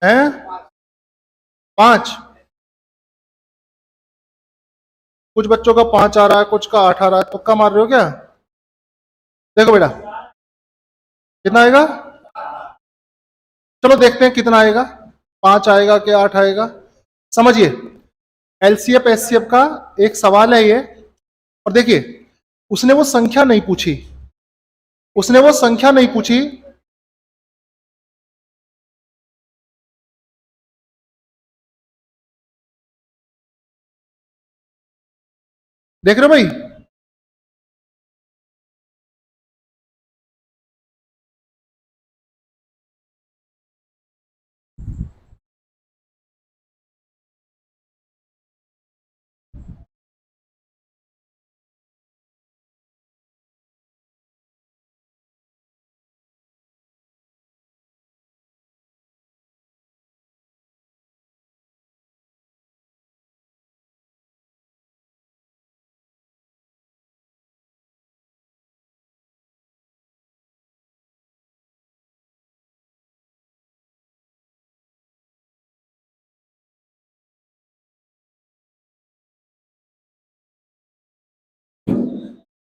हैं 5, कुछ बच्चों का 5 आ रहा है, कुछ का 8 आ रहा है, तुक्का मार रहे हो क्या? देखो बेटा कितना आएगा, चलो देखते हैं कितना आएगा, 5 आएगा कि 8 आएगा। समझिए एलसीएफ एचसीएफ का एक सवाल है ये, और देखिए उसने वो संख्या नहीं पूछी, उसने वो संख्या नहीं पूछी, देख रहे हो भाई?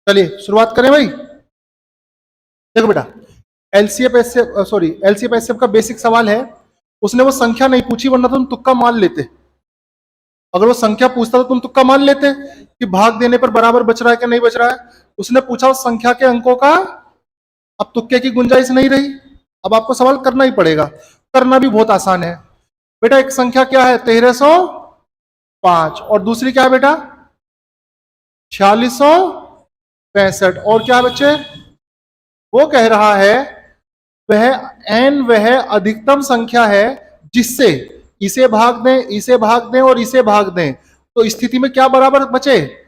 चलिए शुरुआत करें भाई। देखो बेटा LCF HCF sorry LCF HCF का बेसिक सवाल है, उसने वो संख्या नहीं पूछी, वरना तुम तुक्का मान लेते। अगर वो संख्या पूछता तो तुम तुक्का मान लेते कि भाग देने पर बराबर बच रहा है कि नहीं बच रहा है। उसने पूछा उस संख्या के अंकों का, अब तुक्के की गुंजाइश नहीं रही, अब आपको सवाल करना ही पड़ेगा। करना भी बहुत आसान है बेटा। एक संख्या क्या है 1305, और दूसरी क्या है बेटा 4665, और क्या है बच्चे? वो कह रहा है वह n वह अधिकतम संख्या है जिससे इसे भाग दें, इसे भाग दें और इसे भाग दें, तो स्थिति में क्या बराबर बचे?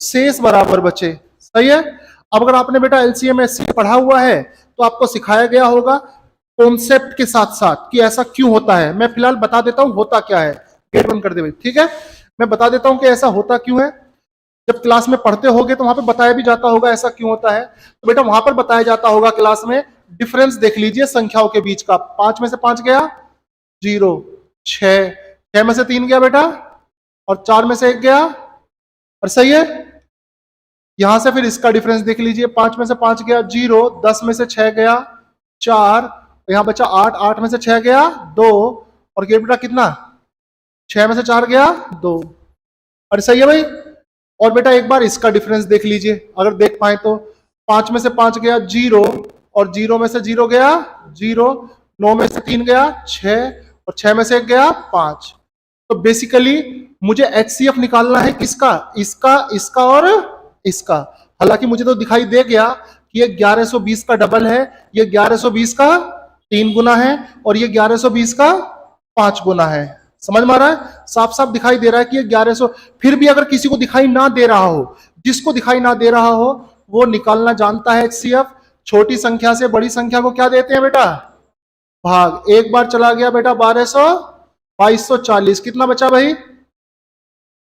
शेष बराबर बचे। सही है। अब अगर आपने बेटा एलसीएम एचसीएम पढ़ा हुआ है तो आपको सिखाया गया होगा कॉन्सेप्ट के साथ साथ कि ऐसा क्यों होता है। मैं फिलहाल बता देता हूं होता क्या है। गेट बंद कर दे भाई, ठीक है। मैं बता देता हूं कि ऐसा होता क्यों है। जब क्लास में पढ़ते होगे तो वहां पे बताया भी जाता होगा ऐसा क्यों होता है। तो बेटा वहां पर बताया जाता होगा क्लास में, डिफरेंस देख लीजिए संख्याओं के बीच का। 5 में से 5 गया 0, 6 में से 3 गया बेटा, और 4 में से 1 गया, और सही है। यहां से फिर इसका डिफरेंस देख लीजिए, 5 में से 5 गया 0, 10 में से 6 गया 4, यहां बचा 8, 8 में से 6 गया 2, और ये बेटा कितना 6 में से 4 गया 2, और सही है भाई। और बेटा एक बार इसका डिफरेंस देख लीजिए, अगर देख पाए तो 5 में से 5 गया 0, और 0 में से 0 गया 0, 9 में से 3 गया 6, और 6 में से 1 गया 5। तो बेसिकली मुझे एचसीएफ निकालना है किसका? इसका, इसका और इसका। हालांकि मुझे तो दिखाई दे गया कि ये 1120 का डबल है, ये 1120 का 3 गुना है, और ये 1120 का 5 गुना है। समझ में आ रहा है? साफ साफ दिखाई दे रहा है कि ये 1100। फिर भी अगर किसी को दिखाई ना दे रहा हो, जिसको दिखाई ना दे रहा हो वो निकालना जानता है एचसीएफ। छोटी संख्या से बड़ी संख्या को क्या देते हैं बेटा? भाग। एक बार चला गया बेटा 1200, 2240, कितना बचा भाई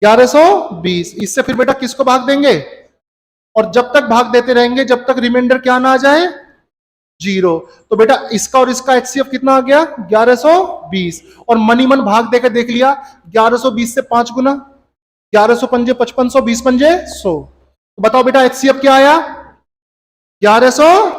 1120। इससे फिर बेटा किसको भाग देंगे? और जब तक भाग देते रहेंगे जब तक रिमाइंडर क्या ना आ जाए 0। तो बेटा इसका और इसका एचसीएफ कितना आ गया 1120, और मनी मन भाग देकर देख लिया 1120 से 5 गुना, 1100 पंजे 5500, 20 पंजे 100। तो बताओ बेटा एचसीएफ क्या आया 1100।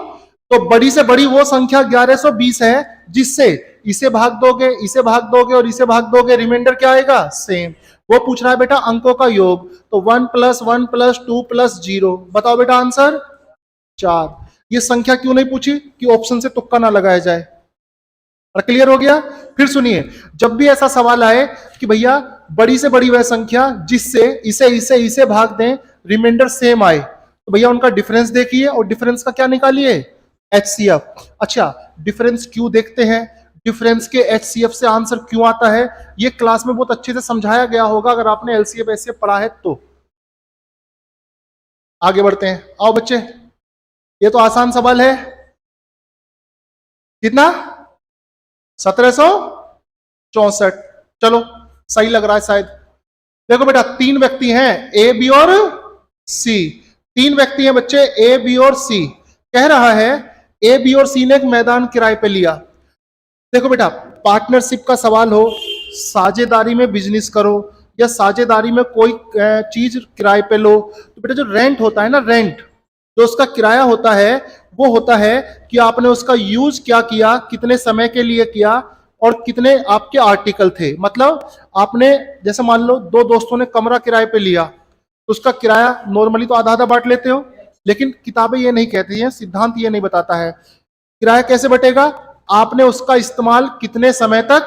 तो बड़ी से बड़ी वो संख्या 1120 है जिससे इसे भाग दोगे, इसे भाग दोगे और इसे भाग दोगे, रिमाइंडर क्या आएगा सेम। वो पूछ रहा है बेटा अंकों का योग, तो 1 + 1 + 2 + 0। बताओ बेटा आंसर 4। ये संख्या क्यों नहीं पूछी? कि ऑप्शन से तुक्का ना लगाया जाए। और क्लियर हो गया? फिर सुनिए, जब भी ऐसा सवाल आए कि भैया बड़ी से बड़ी वह संख्या जिससे इसे इसे इसे भाग दें, रिमाइंडर सेम आए, तो भैया उनका डिफरेंस देखिए और डिफरेंस का क्या निकालिए एचसीएफ। अच्छा डिफरेंस क्यों देखते हैं, डिफरेंस के एचसीएफ से आंसर क्यों आता है, ये क्लास में बहुत अच्छे से समझाया गया होगा अगर आपने एलसीएफ एचसीएफ पढ़ा है तो। आगे बढ़ते हैं, आओ बच्चे। ये तो आसान सवाल है। कितना 1764। चलो सही लग रहा है शायद। देखो बेटा 3 व्यक्ति हैं ए बी और सी। 3 व्यक्ति हैं बच्चे ए बी और सी। कह रहा है ए बी और सी ने एक मैदान किराए पे लिया। देखो बेटा पार्टनरशिप का सवाल हो, साझेदारी में बिजनेस करो या साझेदारी में कोई चीज किराए पे लो, तो बेटा जो रेंट होता है ना, रेंट जो उसका किराया होता है वो होता है कि आपने उसका यूज क्या किया, कितने समय के लिए किया और कितने आपके आर्टिकल थे। मतलब आपने जैसे मान लो दो दोस्तों ने कमरा किराए पे लिया, तो उसका किराया नॉर्मली तो आधा आधा बांट लेते हो, लेकिन किताबें ये नहीं कहती हैं, सिद्धांत ये नहीं बताता है किराया कैसे बटेगा। आपने उसका इस्तेमाल कितने समय तक,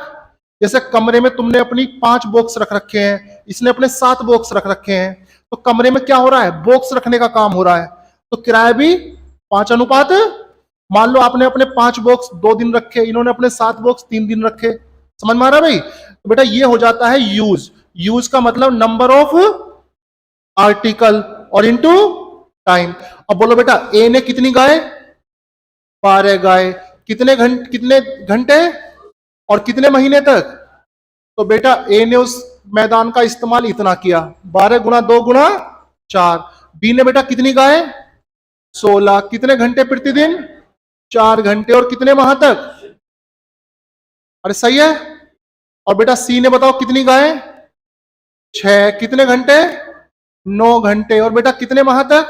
जैसे कमरे में तुमने अपनी 5 बॉक्स रख रखे हैं, इसने अपने 7 बॉक्स रख रखे हैं, तो कमरे में क्या हो रहा है, बॉक्स रखने का काम हो रहा है, तो किराया भी 5 अनुपात। मान लो आपने अपने 5 बॉक्स 2 दिन रखे, इन्होंने अपने 7 बॉक्स 3 दिन रखे। समझ में आ रहा भाई? तो बेटा ये हो जाता है यूज। यूज का मतलब नंबर ऑफ आर्टिकल और इनटू टाइम। अब बोलो बेटा ए ने कितनी गाय, 12 गाय, कितने घंटे और कितने महीने तक। तो बेटा ए ने उस मैदान का इस्तेमाल इतना किया, 12 गुणा 2 गुणा 4। बी ने बेटा कितनी गाय, 16, कितने घंटे प्रतिदिन, 4 घंटे और कितने माह तक। अरे सही है। और बेटा सी ने बताओ कितनी गाय, 6, कितने घंटे, 9 घंटे और बेटा कितने माह तक,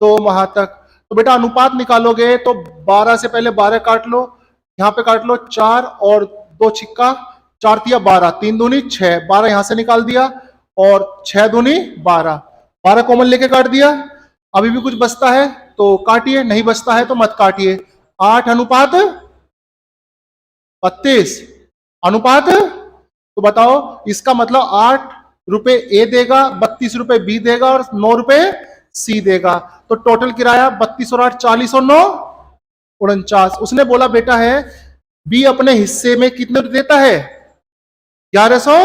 2 माह तक। तो बेटा अनुपात निकालोगे तो 12 से पहले 12 काट लो, यहां पे काट लो 4 और 2 छिक्का, 4 तिया 12, 3 दूनी 6, 12 यहां से निकाल दिया और 6 दूनी 12, 12 कॉमन लेके काट दिया। अभी भी कुछ बचता है तो काटिए, नहीं बचता है तो मत काटिए। 8 अनुपात 32 अनुपात, तो बताओ इसका मतलब 8 रुपए ए देगा, 32 रुपए बी देगा और 9 रुपए सी देगा। तो टोटल किराया 32 और 8 40 और 9 49। उसने बोला बेटा है बी अपने हिस्से में कितने देता है, 1100,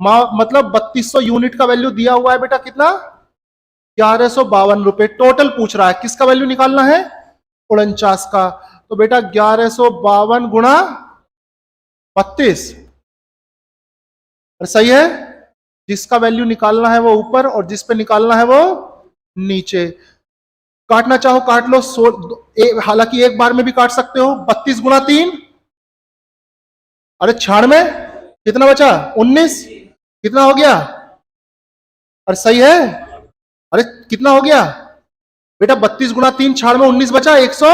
मतलब 3200 यूनिट का वैल्यू दिया हुआ है बेटा, कितना, 1152 रुपए। टोटल पूछ रहा है, किसका वैल्यू निकालना है, 49 का। तो बेटा 1152 गुणा 32, सही है। जिसका वैल्यू निकालना है वो ऊपर और जिस पे निकालना है वो नीचे। काटना चाहो काट लो, हालांकि एक बार में भी काट सकते हो। 32 गुणा 3, अरे 96, कितना बचा, 19, कितना हो गया, अरे सही है। अरे कितना हो गया बेटा, 32 गुणा 3, 96, 19 बचा 100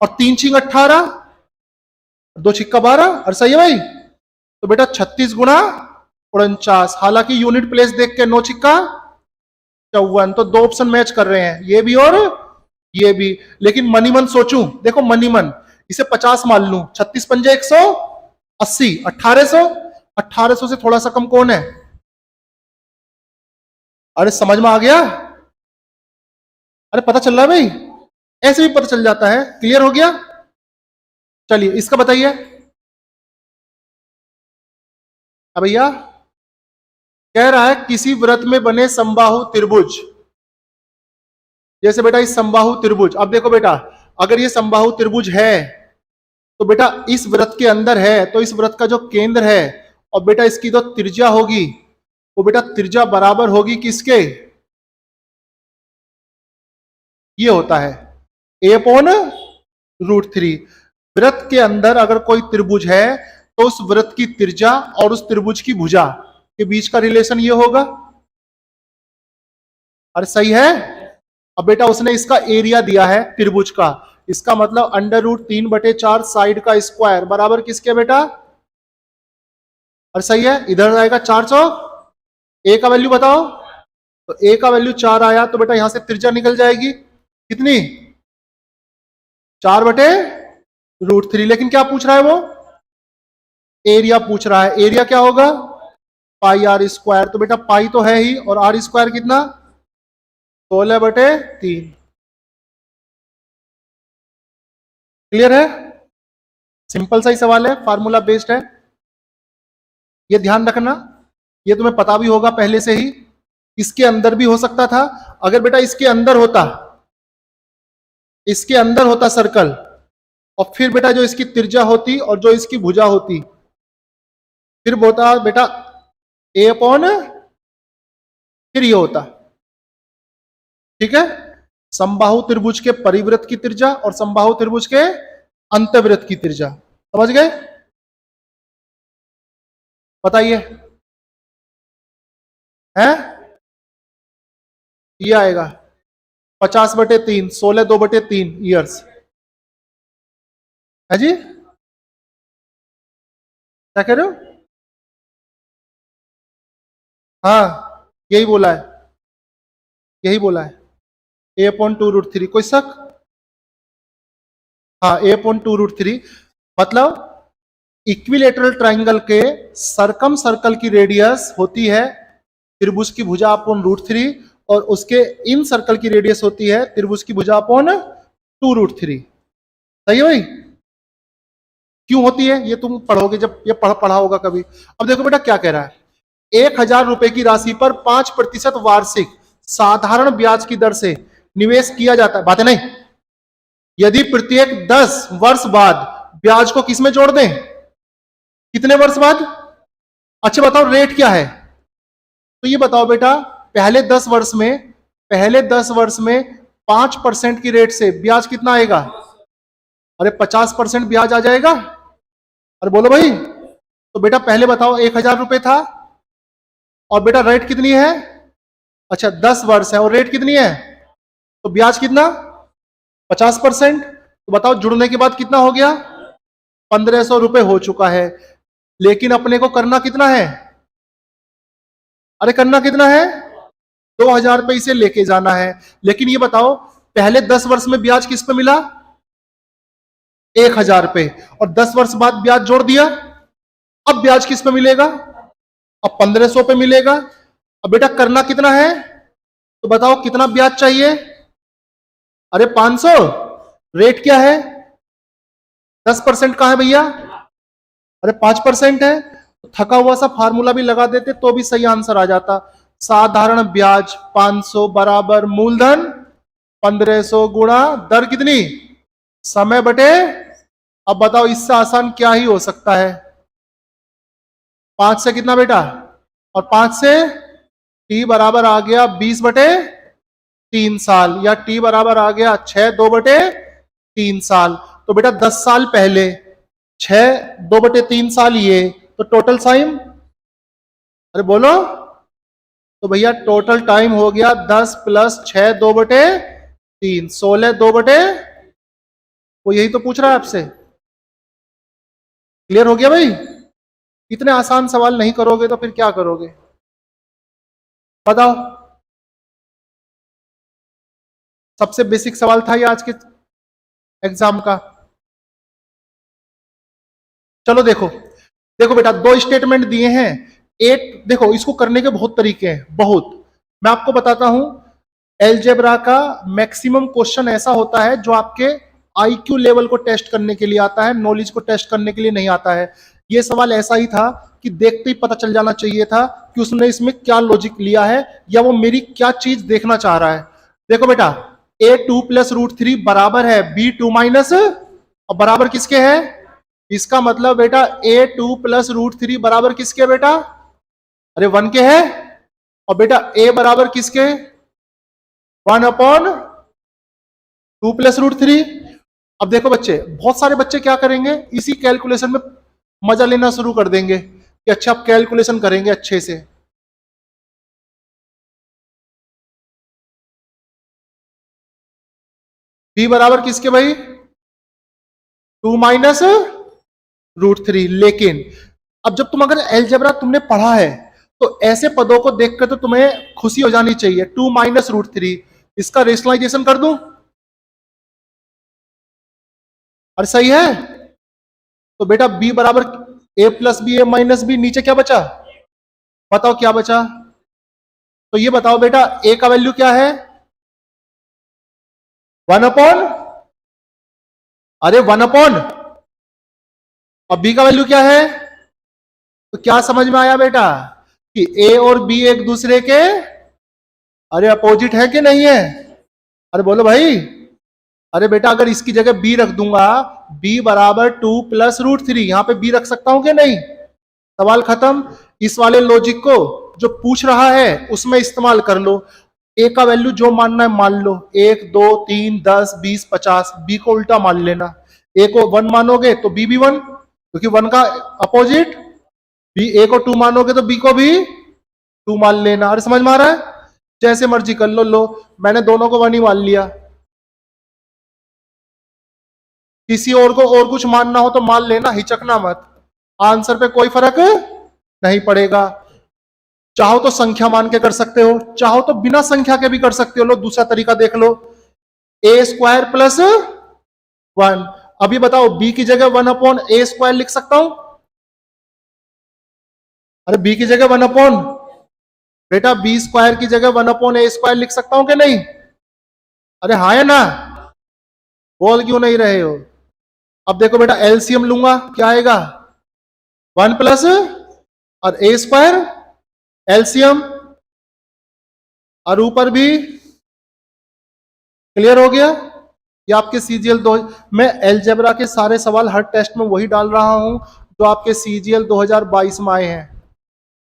और 3 छिंग 18, 2 छिक्का 12, अरे सही है भाई। तो बेटा 36 गुणा 49, हालांकि यूनिट प्लेस देख के 9 छिक्का 54, तो 2 ऑप्शन मैच कर रहे हैं, ये भी और ये भी। लेकिन मनी मन सोचूं, देखो मनी मन, इसे 50 मान लूं, 36 पंजे 180, 1800, 1800 से थोड़ा सा कम कौन है, अरे समझ में आ गया, अरे पता चल रहा है भाई, ऐसे भी पता चल जाता है। क्लियर हो गया? चलिए इसका बताइए। अब भैया कह रहा है किसी वृत्त में बने समबाहु त्रिभुज, जैसे बेटा इस समबाहु त्रिभुज, अब देखो बेटा अगर ये समबाहु त्रिभुज है तो बेटा इस वृत्त के अंदर है, तो इस वृत्त का जो केंद्र है और बेटा इसकी जो त्रिज्या होगी वो बेटा त्रिज्या बराबर होगी किसके, ये होता है a/√3। वृत्त के अंदर अगर कोई त्रिभुज है तो उस वृत्त की त्रिज्या और उस त्रिभुज की भुजा के बीच का रिलेशन ये होगा। अरे सही है। अब बेटा उसने इसका एरिया दिया है त्रिभुज का, इसका मतलब √3/4 साइड का स्क्वायर बराबर किसके बेटा, अरे सही है। इधर आएगा 400, ए का वैल्यू बताओ, तो ए का वैल्यू 4 आया तो बेटा यहां से त्रिज्या निकल जाएगी कितनी, 4/√3। लेकिन क्या पूछ रहा है वो, एरिया पूछ रहा है। एरिया क्या होगा, πr²। तो बेटा पाई तो है ही और r² कितना, 16/3। क्लियर है? सिंपल सा ही सवाल है, फार्मूला बेस्ड है, ये ध्यान रखना। ये तुम्हें पता भी होगा पहले से ही। इसके अंदर भी हो सकता था, अगर बेटा इसके अंदर होता सर्कल, और फिर बेटा जो इसकी त्रिज्या होती और जो इसकी भुजा होती, फिर होता बेटा a/, फिर ये होता, ठीक है। समबाहु त्रिभुज के परिवृत्त की त्रिज्या और समबाहु त्रिभुज के अंतवृत्त की त्रिज्या, समझ गए? बताइए, है ये आएगा 50/3, 16/2/3 ईयर्स है जी। क्या कह रहे हो? हाँ यही बोला है, यही बोला है, a/2√3। कोई शक? हाँ a/2√3 मतलब इक्विलेटरल ट्राइंगल के सरकम सर्कल की रेडियस होती है त्रिभुज की भुजा अपॉन √3 और उसके इन सर्कल की रेडियस होती है त्रिभुज की भुजा अपॉन 2√3। सही है भाई? क्यों होती है ये तुम पढ़ोगे जब ये पढ़ा होगा कभी। अब देखो बेटा क्या कह रहा है, 1,000 रुपए की राशि पर 5% वार्षिक साधारण ब्याज की दर से निवेश किया जाता है। बात है नहीं? यदि प्रत्येक 10 वर्ष बाद ब्याज को किसमें जोड़ दें? कितने वर्ष बाद? अच्छा बताओ रेट क्या है? तो ये बताओ बेटा, पहले 10 वर्ष में 5% की रेट से ब्याज कितना आएगा? अरे 50% ब्याज आ जाएगा। अरे बोलो भाई। तो बेटा पहले बताओ 1,000 रुपए था और बेटा रेट कितनी है? अच्छा 10 वर्ष है और रेट कितनी है? तो ब्याज कितना? 50%। तो बताओ जुड़ने के बाद कितना हो गया? 1,500 रुपए हो चुका है। लेकिन अपने को करना कितना है? अरे करना कितना है? 2,000 रुपए इसे लेके जाना है। लेकिन ये बताओ पहले 10 वर्ष में ब्याज किस पे मिला? 1,000 रुपए। और 10 वर्ष बाद ब्याज जोड़ दिया, अब ब्याज किस पे मिलेगा? अब 1,500 पे मिलेगा। अब बेटा करना कितना है? तो बताओ कितना ब्याज चाहिए? अरे 500। रेट क्या है? 10% का है भैया? अरे 5% है। तो थका हुआ सा फार्मूला भी लगा देते तो भी सही आंसर आ जाता। साधारण ब्याज 500 बराबर मूलधन 1,500 गुणा दर कितनी? समय बटे। अब बताओ इससे आसान क्या ही हो सकता है? 5 से कितना बेटा? और 5 से t बराबर आ गया 20/3 साल, या t बराबर आ गया 6 2/3 साल। तो बेटा 10 साल पहले 6 2/3 साल ये, तो टोटल टाइम, अरे बोलो। तो भैया टोटल टाइम हो गया 10 + 6 2/3 16 2/, वो यही तो पूछ रहा है आपसे। क्लियर हो गया भाई? इतने आसान सवाल नहीं करोगे तो फिर क्या करोगे बताओ? सबसे बेसिक सवाल था ये आज के एग्जाम का। चलो देखो, देखो बेटा दो स्टेटमेंट दिए हैं। एक देखो, इसको करने के बहुत तरीके हैं, बहुत। मैं आपको बताता हूं, एलजेब्रा का मैक्सिमम क्वेश्चन ऐसा होता है जो आपके आईक्यू लेवल को टेस्ट करने के लिए आता है, नॉलेज को टेस्ट करने के लिए नहीं आता है। ये सवाल ऐसा ही था कि देखते ही पता चल जाना चाहिए था कि उसने इसमें क्या लॉजिक लिया है या वो मेरी क्या चीज देखना चाह रहा है। देखो बेटा, a2 + √3 बराबर है b2 माइनस, और बराबर किसके है? इसका मतलब बेटा a2 + √3 बराबर किसके बेटा? अरे 1 के है। और बेटा a बराबर किसके? 1/2 + √3। अब देखो बच्चे, बहुत सारे बच्चे क्या करेंगे, इसी कैलकुलेशन में मजा लेना शुरू कर देंगे कि अच्छा आप कैलकुलेशन करेंगे अच्छे से। b बराबर किसके भाई? 2 माइनस √3। लेकिन अब जब तुम अगर एलजेब्रा तुमने पढ़ा है तो ऐसे पदों को देखकर तो तुम्हें खुशी हो जानी चाहिए। 2 माइनस √3, इसका रेशनलाइजेशन कर दूं? और सही है। तो बेटा b बराबर a + b a - b, नीचे क्या बचा? बताओ क्या बचा? तो ये बताओ बेटा a का वैल्यू क्या है? 1/, अरे 1/, और b का वैल्यू क्या है? तो क्या समझ में आया बेटा कि a और b एक दूसरे के अरे अपोजिट है कि नहीं है? अरे बोलो भाई। अरे बेटा अगर इसकी जगह b रख दूंगा, b बराबर 2 + √3, यहां पे b रख सकता हूं कि नहीं? सवाल खत्म। इस वाले लॉजिक को जो पूछ रहा है उसमें इस्तेमाल कर लो। a का वैल्यू जो मानना है मान लो, 1 2 3 10 20 50। b को उल्टा मान लेना, a को 1 मानोगे तो b भी 1, क्योंकि 1 का अपोजिट बी ए को 2 मानोगे तो बी को भी 2 मान लेना। अरे समझ में आ रहा है? जैसे मर्जी कर लो। लो मैंने दोनों को 1 ही मान लिया। किसी और को और कुछ मानना हो तो मान लेना, हिचकना मत। आंसर पे कोई फर्क नहीं पड़ेगा। चाहो तो संख्या मान के कर सकते हो, चाहो तो बिना संख्या के भी कर सकते हो। लो दूसरा तरीका देख लो, ए स्क्वायर प्लस 1। अभी बताओ बी की जगह 1/a² लिख सकता हूं? अरे बी की जगह 1 बेटा बी स्क्वायर की जगह 1/a² लिख सकता हूं कि नहीं? अरे हाँ या ना? बोल क्यों नहीं रहे हो? अब देखो बेटा एलसीएम लूंगा, क्या आएगा? 1 प्लस और a² एलसीएम, और ऊपर भी। क्लियर हो गया? ये आपके सीजीएल दो। मैं एलजेब्रा के सारे सवाल हर टेस्ट में वही डाल रहा हूं जो आपके सीजीएल 2022 में आए हैं।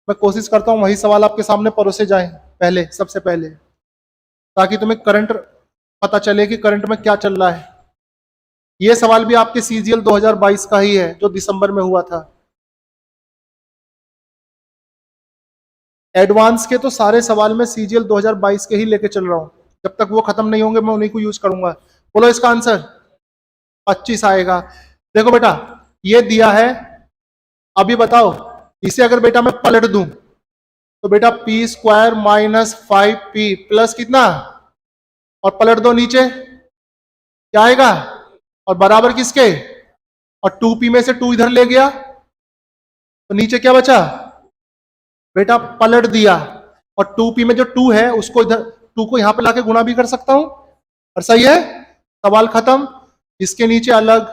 मैं कोशिश करता हूं वही सवाल आपके सामने परोसे जाएं पहले, सबसे पहले, ताकि तुम्हें करंट पता चले कि करंट में क्या चल रहा है। ये सवाल भी आपके सीजीएल 2022 का ही है जो दिसंबर में हुआ था। एडवांस के तो सारे सवाल में सीजीएल 2022 के ही लेके चल रहा हूं। जब तक वो खत्म नहीं होंगे मैं उन्हीं को यूज करूंगा। बोलो इसका आंसर 25 आएगा। देखो बेटा ये दिया है, अभी बताओ इसे अगर बेटा मैं पलट दूं तो बेटा p² माइनस 5p प्लस कितना, और पलट दो नीचे, क्या आएगा? और बराबर किसके? और 2p में से 2 इधर ले गया तो नीचे क्या बचा? बेटा पलट दिया, और 2p में जो 2 है उसको इधर, 2 को यहां पे लाके गुणा भी कर सकता हूं, और सही है। सवाल खत्म। इसके नीचे अलग,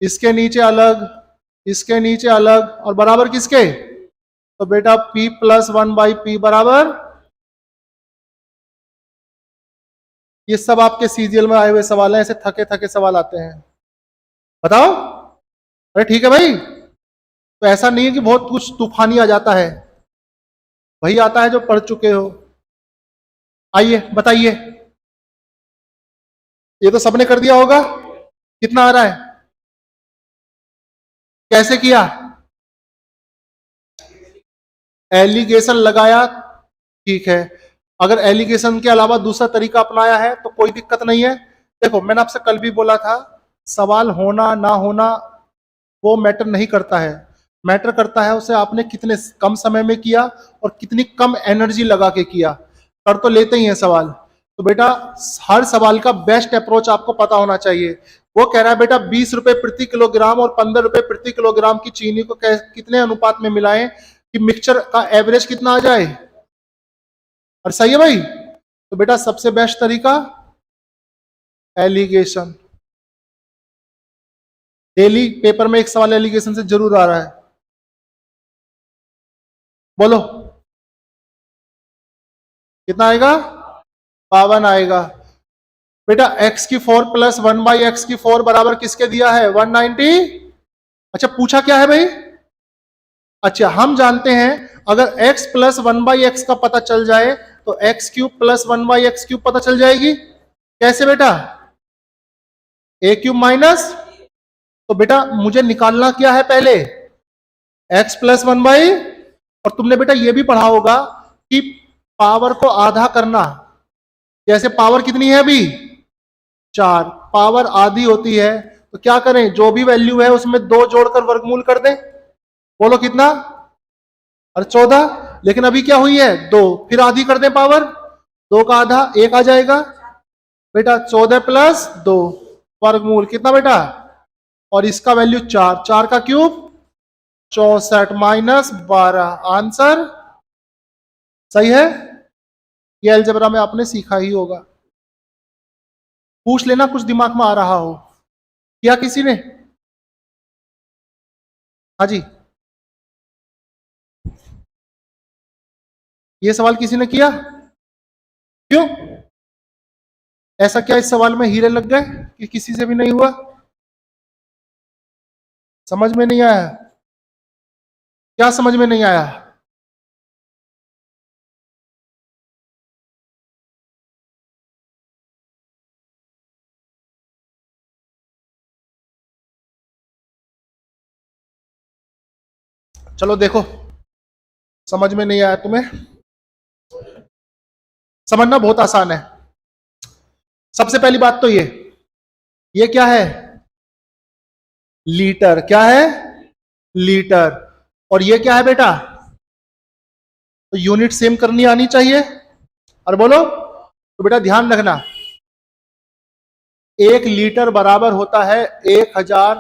इसके नीचे अलग, इसके नीचे अलग, और बराबर किसके? तो बेटा p प्लस 1/p बराबर। ये सब आपके सीजीएल में आए हुए सवाल हैं, ऐसे थके थके सवाल आते हैं। बताओ। अरे ठीक है भाई, तो ऐसा नहीं है कि बहुत कुछ तूफानी आ जाता है, वही आता है जो पढ़ चुके हो। आइए बताइए, ये तो सबने कर दिया होगा। कितना आ रहा है? कैसे किया? एलिगेशन लगाया, ठीक है। अगर एलिगेशन के अलावा दूसरा तरीका अपनाया है तो कोई दिक्कत नहीं है। देखो मैंने आपसे कल भी बोला था, सवाल होना ना होना वो मैटर नहीं करता है। मैटर करता है उसे आपने कितने कम समय में किया और कितनी कम एनर्जी लगा के किया। कर तो लेते ही हैं सवाल। तो बेटा हर सवाल का बेस्ट अप्रोच आपको पता होना चाहिए। वो कह रहा है बेटा 20 रुपए प्रति किलोग्राम और 15 रुपए प्रति किलोग्राम की चीनी को कितने अनुपात में मिलाएं कि मिक्सचर का एवरेज कितना आ जाए। और सही है भाई। तो बेटा सबसे बेस्ट तरीका एलिगेशन। डेली पेपर में एक सवाल एलिगेशन से जरूर आ रहा है। बोलो कितना आएगा? 52 आएगा। बेटा x⁴ प्लस 1/x⁴ बराबर किसके दिया है? 190। अच्छा पूछा क्या है भाई? अच्छा हम जानते हैं अगर x प्लस 1/x का पता चल जाए तो x³ प्लस 1/x³ पता चल जाएगी। कैसे बेटा? a³ माइनस, तो बेटा मुझे निकालना क्या है पहले? x प्लस 1/, और तुमने बेटा ये भी पढ़ा होगा कि पावर को आधा करना। जैसे पावर कितनी है अभी? 4। पावर आधी होती है तो क्या करें? जो भी वैल्यू है उसमें 2 जोड़कर वर्गमूल कर दें। बोलो कितना? और 14। लेकिन अभी क्या हुई है? 2, फिर आधी कर दें पावर, 2 का आधा 1 आ जाएगा। बेटा 14 प्लस 2 वर्गमूल कितना बेटा? और इसका वैल्यू 4, 4 का क्यूब 64 माइनस 12। आंसर सही है। ये अलजेब्रा में आपने सीखा ही होगा। पूछ लेना कुछ दिमाग में आ रहा हो। किया किसी ने? हाँ जी, ये सवाल किसी ने किया? क्यों? ऐसा क्या इस सवाल में हीरे लग गए कि किसी से भी नहीं हुआ? समझ में नहीं आया? क्या समझ में नहीं आया? चलो देखो, समझ में नहीं आया तुम्हें, समझना बहुत आसान है। सबसे पहली बात तो ये क्या है? लीटर। क्या है? लीटर। और ये क्या है बेटा? तो यूनिट सेम करनी आनी चाहिए। और बोलो, तो बेटा ध्यान रखना, 1 लीटर बराबर होता है 1000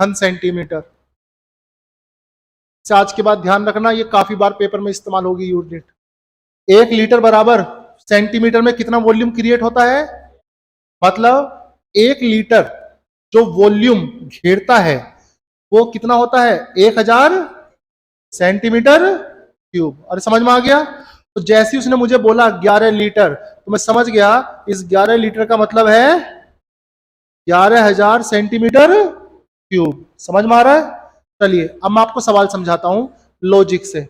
घन सेंटीमीटर। आज के बाद ध्यान रखना, ये काफी बार पेपर में इस्तेमाल होगी यूनिट। 1 लीटर बराबर सेंटीमीटर में कितना वॉल्यूम क्रिएट होता है? मतलब 1 लीटर जो वॉल्यूम घेरता है वो कितना होता है? 1000 सेंटीमीटर क्यूब। अरे समझ में आ गया? तो जैसे ही उसने मुझे बोला 11 लीटर, तो मैं समझ गया इस 11 लीटर का मतलब है 11,000 सेंटीमीटर क्यूब। समझ में आ रहा है? चलिए अब मैं आपको सवाल समझाता हूं लॉजिक से।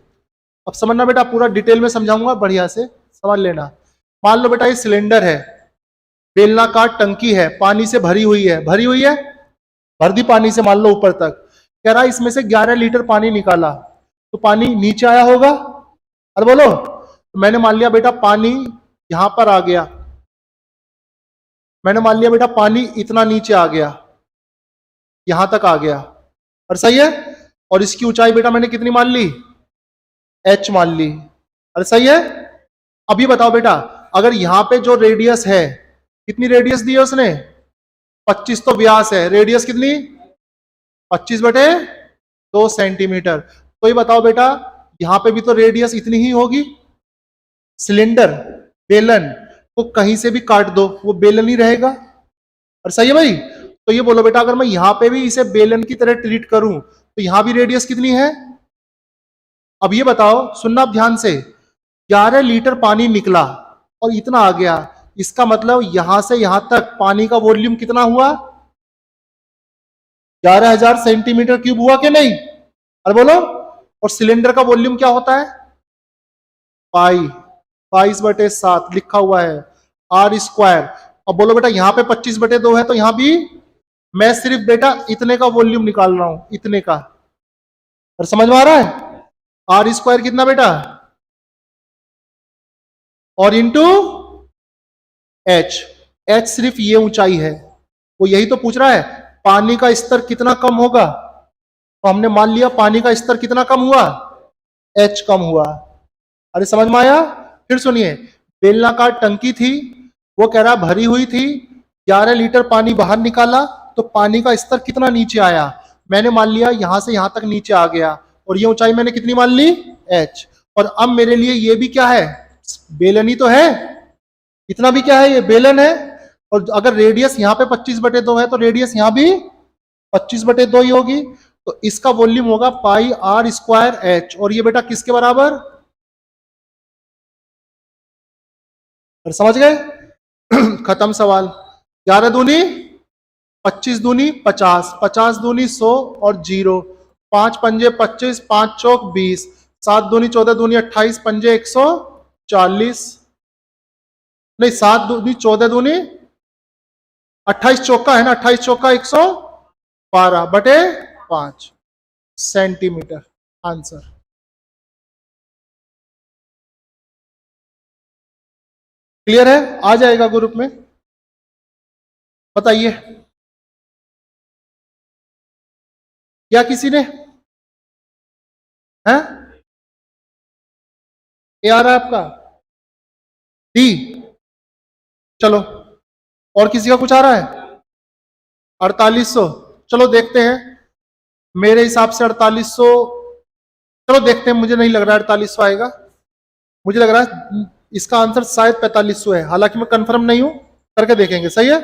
अब समझना बेटा, पूरा डिटेल में समझाऊंगा, बढ़िया से समझ लेना। मान लो बेटा ये सिलेंडर है, बेलनाकार टंकी है, पानी से भरी हुई है, भरी हुई है, भर दी पानी से, मान लो ऊपर तक। कह रहा इसमें से 11 लीटर पानी निकाला, तो पानी नीचे आया होगा। अरे बोलो, तो मैंने मान लिया बेटा पानी यहां पर आ गया, मैंने मान लिया बेटा पानी इतना नीचे आ गया, यहां तक आ गया, और सही है। और इसकी ऊंचाई बेटा मैंने कितनी मान ली? h मान ली। अरे सही है। अभी बताओ बेटा, अगर यहां पे जो रेडियस है, कितनी रेडियस दी है उसने? 25 तो व्यास है, रेडियस कितनी? 25/2 सेंटीमीटर। तो ये बताओ बेटा, यहां पे भी तो रेडियस इतनी ही होगी। सिलेंडर, बेलन को कहीं से भी काट दो, वो बेलन ही रहेगा। और सही है भाई? तो ये बोलो बेटा, अगर मैं यहां पे भी इसे बेलन की तरह ट्रीट करूं, तो यहां भी रेडियस कितनी है? अब ये बताओ, सुनना आप ध्यान से, 11 लीटर पानी निकला और इतना आ गया, इसका मतलब यहां से यहां तक पानी का वॉल्यूम कितना हुआ? 11,000 सेंटीमीटर क्यूब हुआ कि नहीं? अरे बोलो। और सिलेंडर का वॉल्यूम क्या होता है? पाई, 22/7 लिखा हुआ है, आर स्क्वायर। अब बोलो बेटा, यहां पे 25/2 है, तो यहां भी मैं सिर्फ बेटा इतने का वॉल्यूम निकाल रहा हूं, इतने का। और समझ में आ रहा है? आर स्क्वायर कितना बेटा? और इंटू एच। एच सिर्फ ये ऊंचाई है, वो यही तो पूछ रहा है, पानी का स्तर कितना कम होगा। तो हमने मान लिया पानी का स्तर कितना कम हुआ? एच कम हुआ। अरे समझ में आया? फिर सुनिए, बेलनाकार टंकी थी, वो कह रहा भरी हुई थी, 11 लीटर पानी बाहर निकाला, तो पानी का स्तर कितना नीचे आया? मैंने मान लिया यहां से यहां तक नीचे आ गया, और ये ऊंचाई मैंने कितनी मान ली? एच। और अब मेरे लिए ये भी क्या है? बेलन ही तो है, इतना भी क्या है? ये बेलन है। और अगर रेडियस यहाँ पे 25/2 है, तो रेडियस यहाँ भी 25/2 ही होगी। तो इसका वॉल्यूम होगा पाई आर स्क्वायर एच। और ये बेटा किसके बराबर? और समझ गए? खत्म सवाल। 11 दूनी 25, दूनी 50, 50 दूनी 100 और 0, 5 पंजे 25, 5 चौक 20, 7 दूनी 14, दूनी 28, पंजे 140, नहीं 7 दूनी 14, दूनी 28 चौका है ना, 28 चौका 112/5 सेंटीमीटर। आंसर। क्लियर है? आ जाएगा ग्रुप में, बताइए क्या किसी ने है? ये आ रहा है आपका डी? चलो, और किसी का कुछ आ रहा है? 4800। चलो देखते हैं, मेरे हिसाब से 4800, चलो देखते हैं, मुझे नहीं लग रहा है 4800 आएगा, मुझे लग रहा है इसका आंसर शायद 4500 है, हालांकि मैं कंफर्म नहीं हूं, करके देखेंगे, सही है।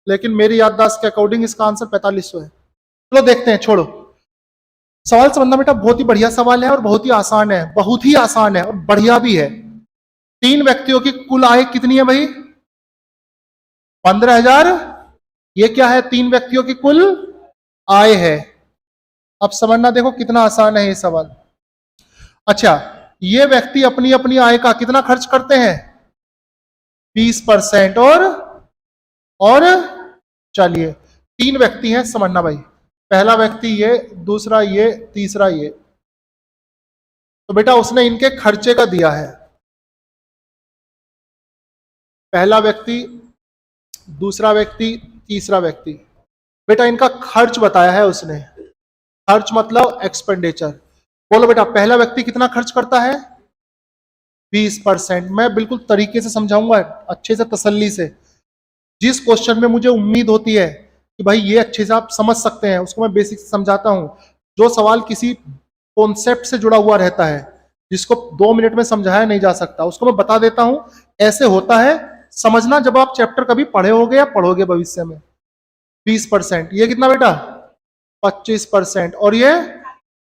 लेकिन मेरी याददाश्त के अकॉर्डिंग इसका आंसर 4500 है। चलो देखते हैं, छोड़ो। सवाल समझना बेटा, बहुत ही बढ़िया सवाल है और बहुत ही आसान है, बहुत ही आसान है और बढ़िया भी है। 3 व्यक्तियों की कुल आय कितनी है भाई? 15,000। ये क्या है? 3 व्यक्तियों की कुल आय है। अब समझना, देखो कितना आसान है ये सवाल। अच्छा, ये व्यक्ति अपनी अपनी आय का कितना खर्च करते हैं? 20%। और चलिए 3 व्यक्ति हैं, समझना भाई, पहला व्यक्ति ये, दूसरा ये, तीसरा ये। तो बेटा उसने इनके खर्चे का दिया है, पहला व्यक्ति, दूसरा व्यक्ति, तीसरा व्यक्ति। बेटा इनका खर्च बताया है उसने, खर्च मतलब एक्सपेंडिचर। बोलो बेटा पहला व्यक्ति कितना खर्च करता है? 20%। मैं बिल्कुल तरीके से समझाऊंगा, अच्छे से तसल्ली से। जिस क्वेश्चन में मुझे उम्मीद होती है कि भाई ये अच्छे से आप समझ सकते हैं, उसको मैं बेसिक से समझाता हूं। जो सवाल किसी कॉन्सेप्ट से जुड़ा हुआ रहता है, जिसको 2 मिनट में समझाया नहीं जा सकता, उसको मैं बता देता हूं ऐसे होता है। समझना जब आप चैप्टर कभी पढ़े होगे या पढ़ोगे भविष्य में। 20%, ये कितना बेटा? 25%, और ये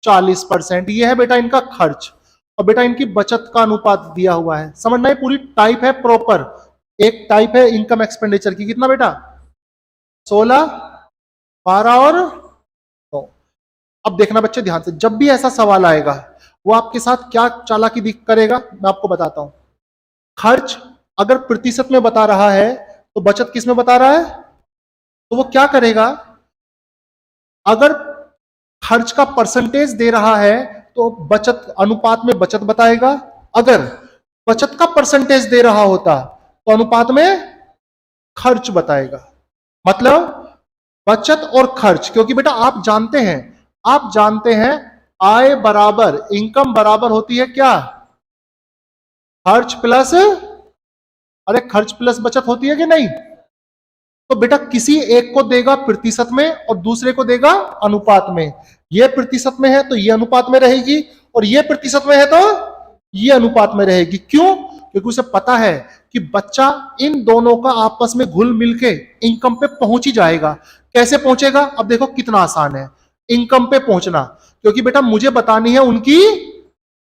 40%। ये है बेटा इनका खर्च। और बेटा इनकी बचत का अनुपात दिया हुआ है, समझना है पूरी टाइप है प्रॉपर। एक टाइप है इनकम एक्सपेंडिचर की, कितना बेटा? 16, 12 और 9। अब देखना बच्चे ध्यान से, जब भी ऐसा सवाल आएगा वो आपके साथ क्या चालाकी करेगा मैं आपको बताता हूं। खर्च अगर प्रतिशत में बता रहा है तो बचत किस में बता रहा है? तो वो क्या करेगा, अगर खर्च का परसेंटेज दे रहा है तो बचत अनुपात में बचत बताएगा। अगर बचत का परसेंटेज दे रहा होता तो अनुपात में खर्च बताएगा। मतलब बचत और खर्च, क्योंकि बेटा आप जानते हैं आय बराबर इनकम बराबर होती है क्या? खर्च प्लस, अरे खर्च प्लस बचत होती है कि नहीं? तो बेटा किसी एक को देगा प्रतिशत में और दूसरे को देगा अनुपात में। ये प्रतिशत में है तो ये अनुपात में रहेगी, और ये प्रतिशत में है तो ये अनुपात में रहेगी। क्यों? क्योंकि उसे पता है कि बच्चा इन दोनों का आपस में घुल मिलके इनकम पे पहुंच ही जाएगा। कैसे पहुंचेगा? अब देखो कितना आसान है इनकम पे पहुंचना, क्योंकि बेटा मुझे बतानी है उनकी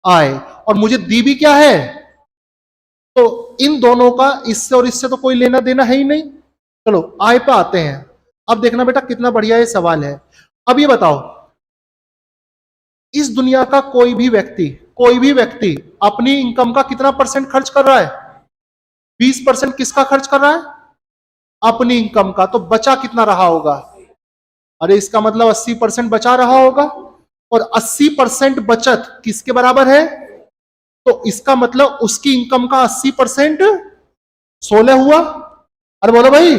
आय, और मुझे दी भी क्या है? तो इन दोनों का इससे और इससे तो कोई लेना देना है ही नहीं। चलो आय पे आते हैं। अब देखना बेटा कितना बढ़िया ये सवाल है। अब ये बताओ, इस दुनिया का कोई भी व्यक्ति अपनी इनकम का कितना परसेंट खर्च कर रहा है? 20% किसका खर्च कर रहा है? अपनी इनकम का। तो बचा कितना रहा होगा? अरे इसका मतलब 80% बचा रहा होगा, और 80% बचत किसके बराबर है? तो इसका मतलब उसकी इनकम का 80% 16 हुआ। अरे बोलो भाई,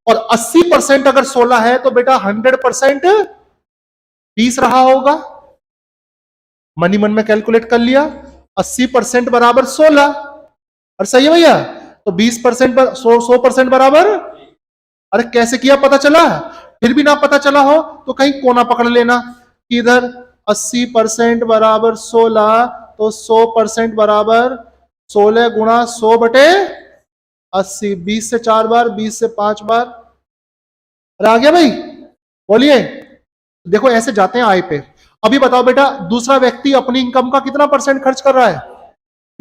और 80% अगर 16 है तो बेटा 100% 20 रहा होगा। मनी मन में कैलकुलेट कर लिया, 80% बराबर 16, और सही है भैया? तो 20% 100% बराबर, अरे कैसे किया पता चला? फिर भी ना पता चला हो तो कहीं कोना पकड़ लेना कि इधर 80% बराबर 16, तो 100% बराबर 16 गुणा 100 बटे 80। 20 से 4 बार, 20 से 5 बार। अरे आ गया भाई? बोलिए। देखो ऐसे जाते हैं आय पे। अभी बताओ बेटा दूसरा व्यक्ति अपनी इनकम का कितना परसेंट खर्च कर रहा है?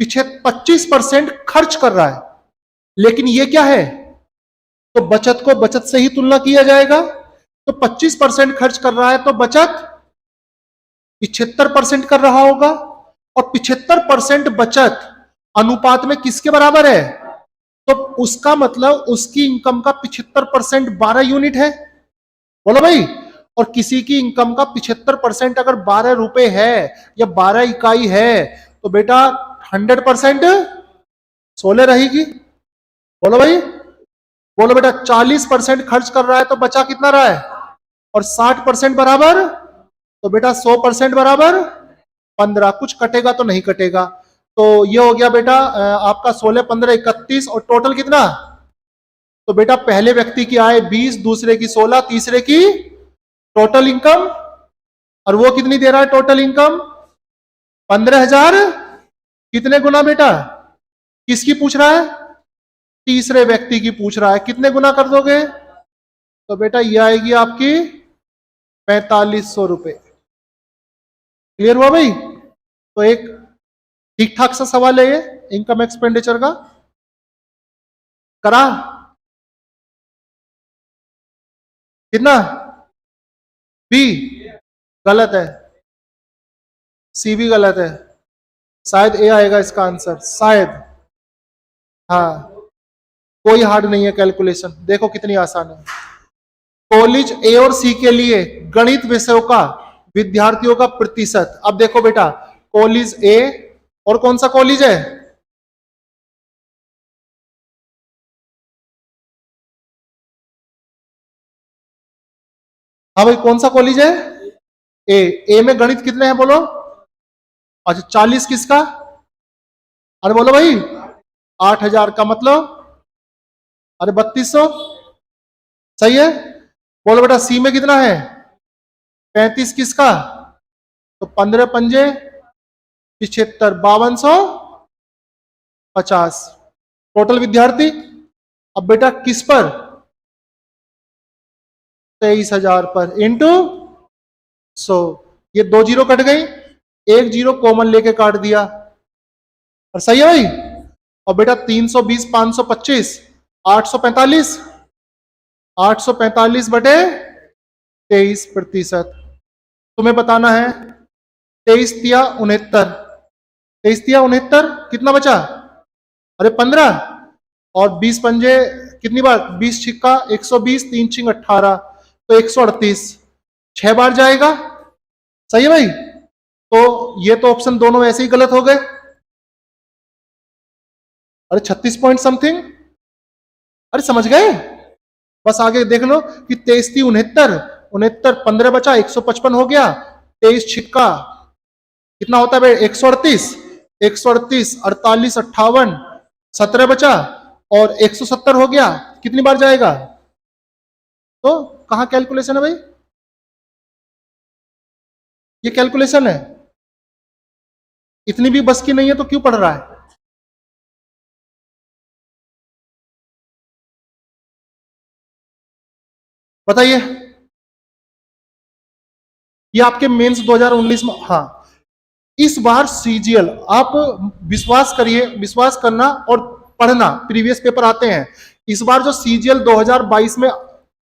पीछे 25% खर्च कर रहा है, लेकिन ये क्या है? तो बचत को बचत से ही तुलना किया जाएगा। तो 25% खर्च कर रहा है तो बचत 75% कर रहा होगा, और 75% बचत अनुपात में किसके बराबर है? तो उसका मतलब उसकी इनकम का 75% 12 यूनिट है। बोलो भाई। और किसी की इनकम का 75% अगर 12 रुपए है या 12 इकाई है तो बेटा 100% 16 रहेगी। बोलो भाई। बोलो बेटा 40% खर्च कर रहा है तो बचा कितना रहा है? और 60% बराबर, तो बेटा 100% बराबर 15। कुछ कटेगा तो नहीं कटेगा। तो ये हो गया बेटा आपका 16, 15, 31, और टोटल कितना? तो बेटा पहले व्यक्ति की आय 20, दूसरे की 16, तीसरे की टोटल इनकम, और वो कितनी दे रहा है टोटल इनकम? 15,000। कितने गुना बेटा? किसकी पूछ रहा है? तीसरे व्यक्ति की पूछ रहा है। कितने गुना कर दोगे? तो बेटा ये आएगी आपकी 4500 रुपए। क्लियर हुआ भाई? तो एक ठीक ठाक सा सवाल है ये इनकम एक्सपेंडिचर का। करा? कितना? बी गलत है, सी भी गलत है, शायद ए आएगा इसका आंसर, शायद। हाँ, कोई हार्ड नहीं है कैलकुलेशन, देखो कितनी आसान है। कॉलेज ए और सी के लिए गणित विषयों का विद्यार्थियों का प्रतिशत। अब देखो बेटा कॉलेज ए, और कौन सा कॉलेज है? हाँ भाई, कौन सा कॉलेज है? ए। ए में गणित कितने हैं बोलो? अच्छा, 40 किसका? अरे बोलो भाई, 8,000 का मतलब, अरे 3200, सही है। बोलो बेटा, सी में कितना है? 35 किसका? तो 15 पंजे 75, 5250 टोटल विद्यार्थी। अब बेटा किस पर? 23,000 पर, इंटू 100। ये 2 जीरो कट गई, 1 जीरो कॉमन लेके काट दिया, और सही है भाई। और बेटा 320 525 845, 845 बटे 23%। तुम्हें बताना है 23 तिया 69, 23 तिया 69, कितना बचा? अरे 15, और 20 पंजे कितनी बार? 20 छिक्का 120, 3 छिंग 18, तो 138, 6 बार जाएगा, सही है भाई। तो ये तो ऑप्शन दोनों ऐसे ही गलत हो गए। अरे 36 पॉइंट समथिंग, अरे समझ गए? बस आगे देख लो कि 23 थी 69, 69 15 बचा 155 हो गया, 23 छिक्का कितना होता है भाई? 138, 138 48 58 17 बचा, और 170 हो गया, कितनी बार जाएगा? तो कहां कैलकुलेशन है भाई? ये कैलकुलेशन है, इतनी भी बस की नहीं है तो क्यों पढ़ रहा है? बताइए। ये आपके मेंस 2019 में, हाँ, इस बार सीजीएल, आप विश्वास करिए, विश्वास करना और पढ़ना, प्रीवियस पेपर आते हैं। इस बार जो सीजीएल 2022 में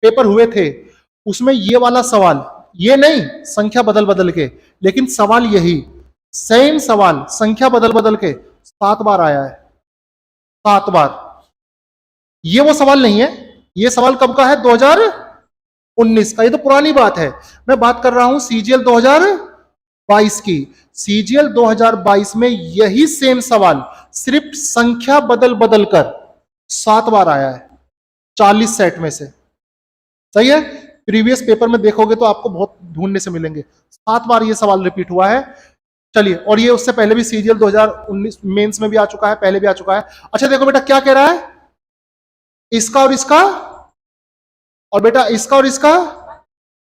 पेपर हुए थे, उसमें ये वाला सवाल, ये नहीं संख्या बदल बदल के, लेकिन सवाल यही, सेम सवाल संख्या बदल बदल के 7 बार आया है, 7 बार। ये वो सवाल नहीं है, ये सवाल कब का है? 2019 का। ये तो पुरानी बात है, मैं बात कर रहा हूं सीजीएल 2022 की। सीजीएल 2022 में यही सेम सवाल सिर्फ संख्या बदल बदल कर 7 बार आया है 40 सेट में से, सही है। प्रीवियस पेपर में देखोगे तो आपको बहुत ढूंढने से मिलेंगे, 7 बार ये सवाल रिपीट हुआ है। चलिए, और ये उससे पहले भी सीजीएल 2019 मेंस में भी आ चुका है, पहले भी आ चुका है। अच्छा देखो बेटा क्या कह रहा है, इसका और इसका, और बेटा इसका और इसका।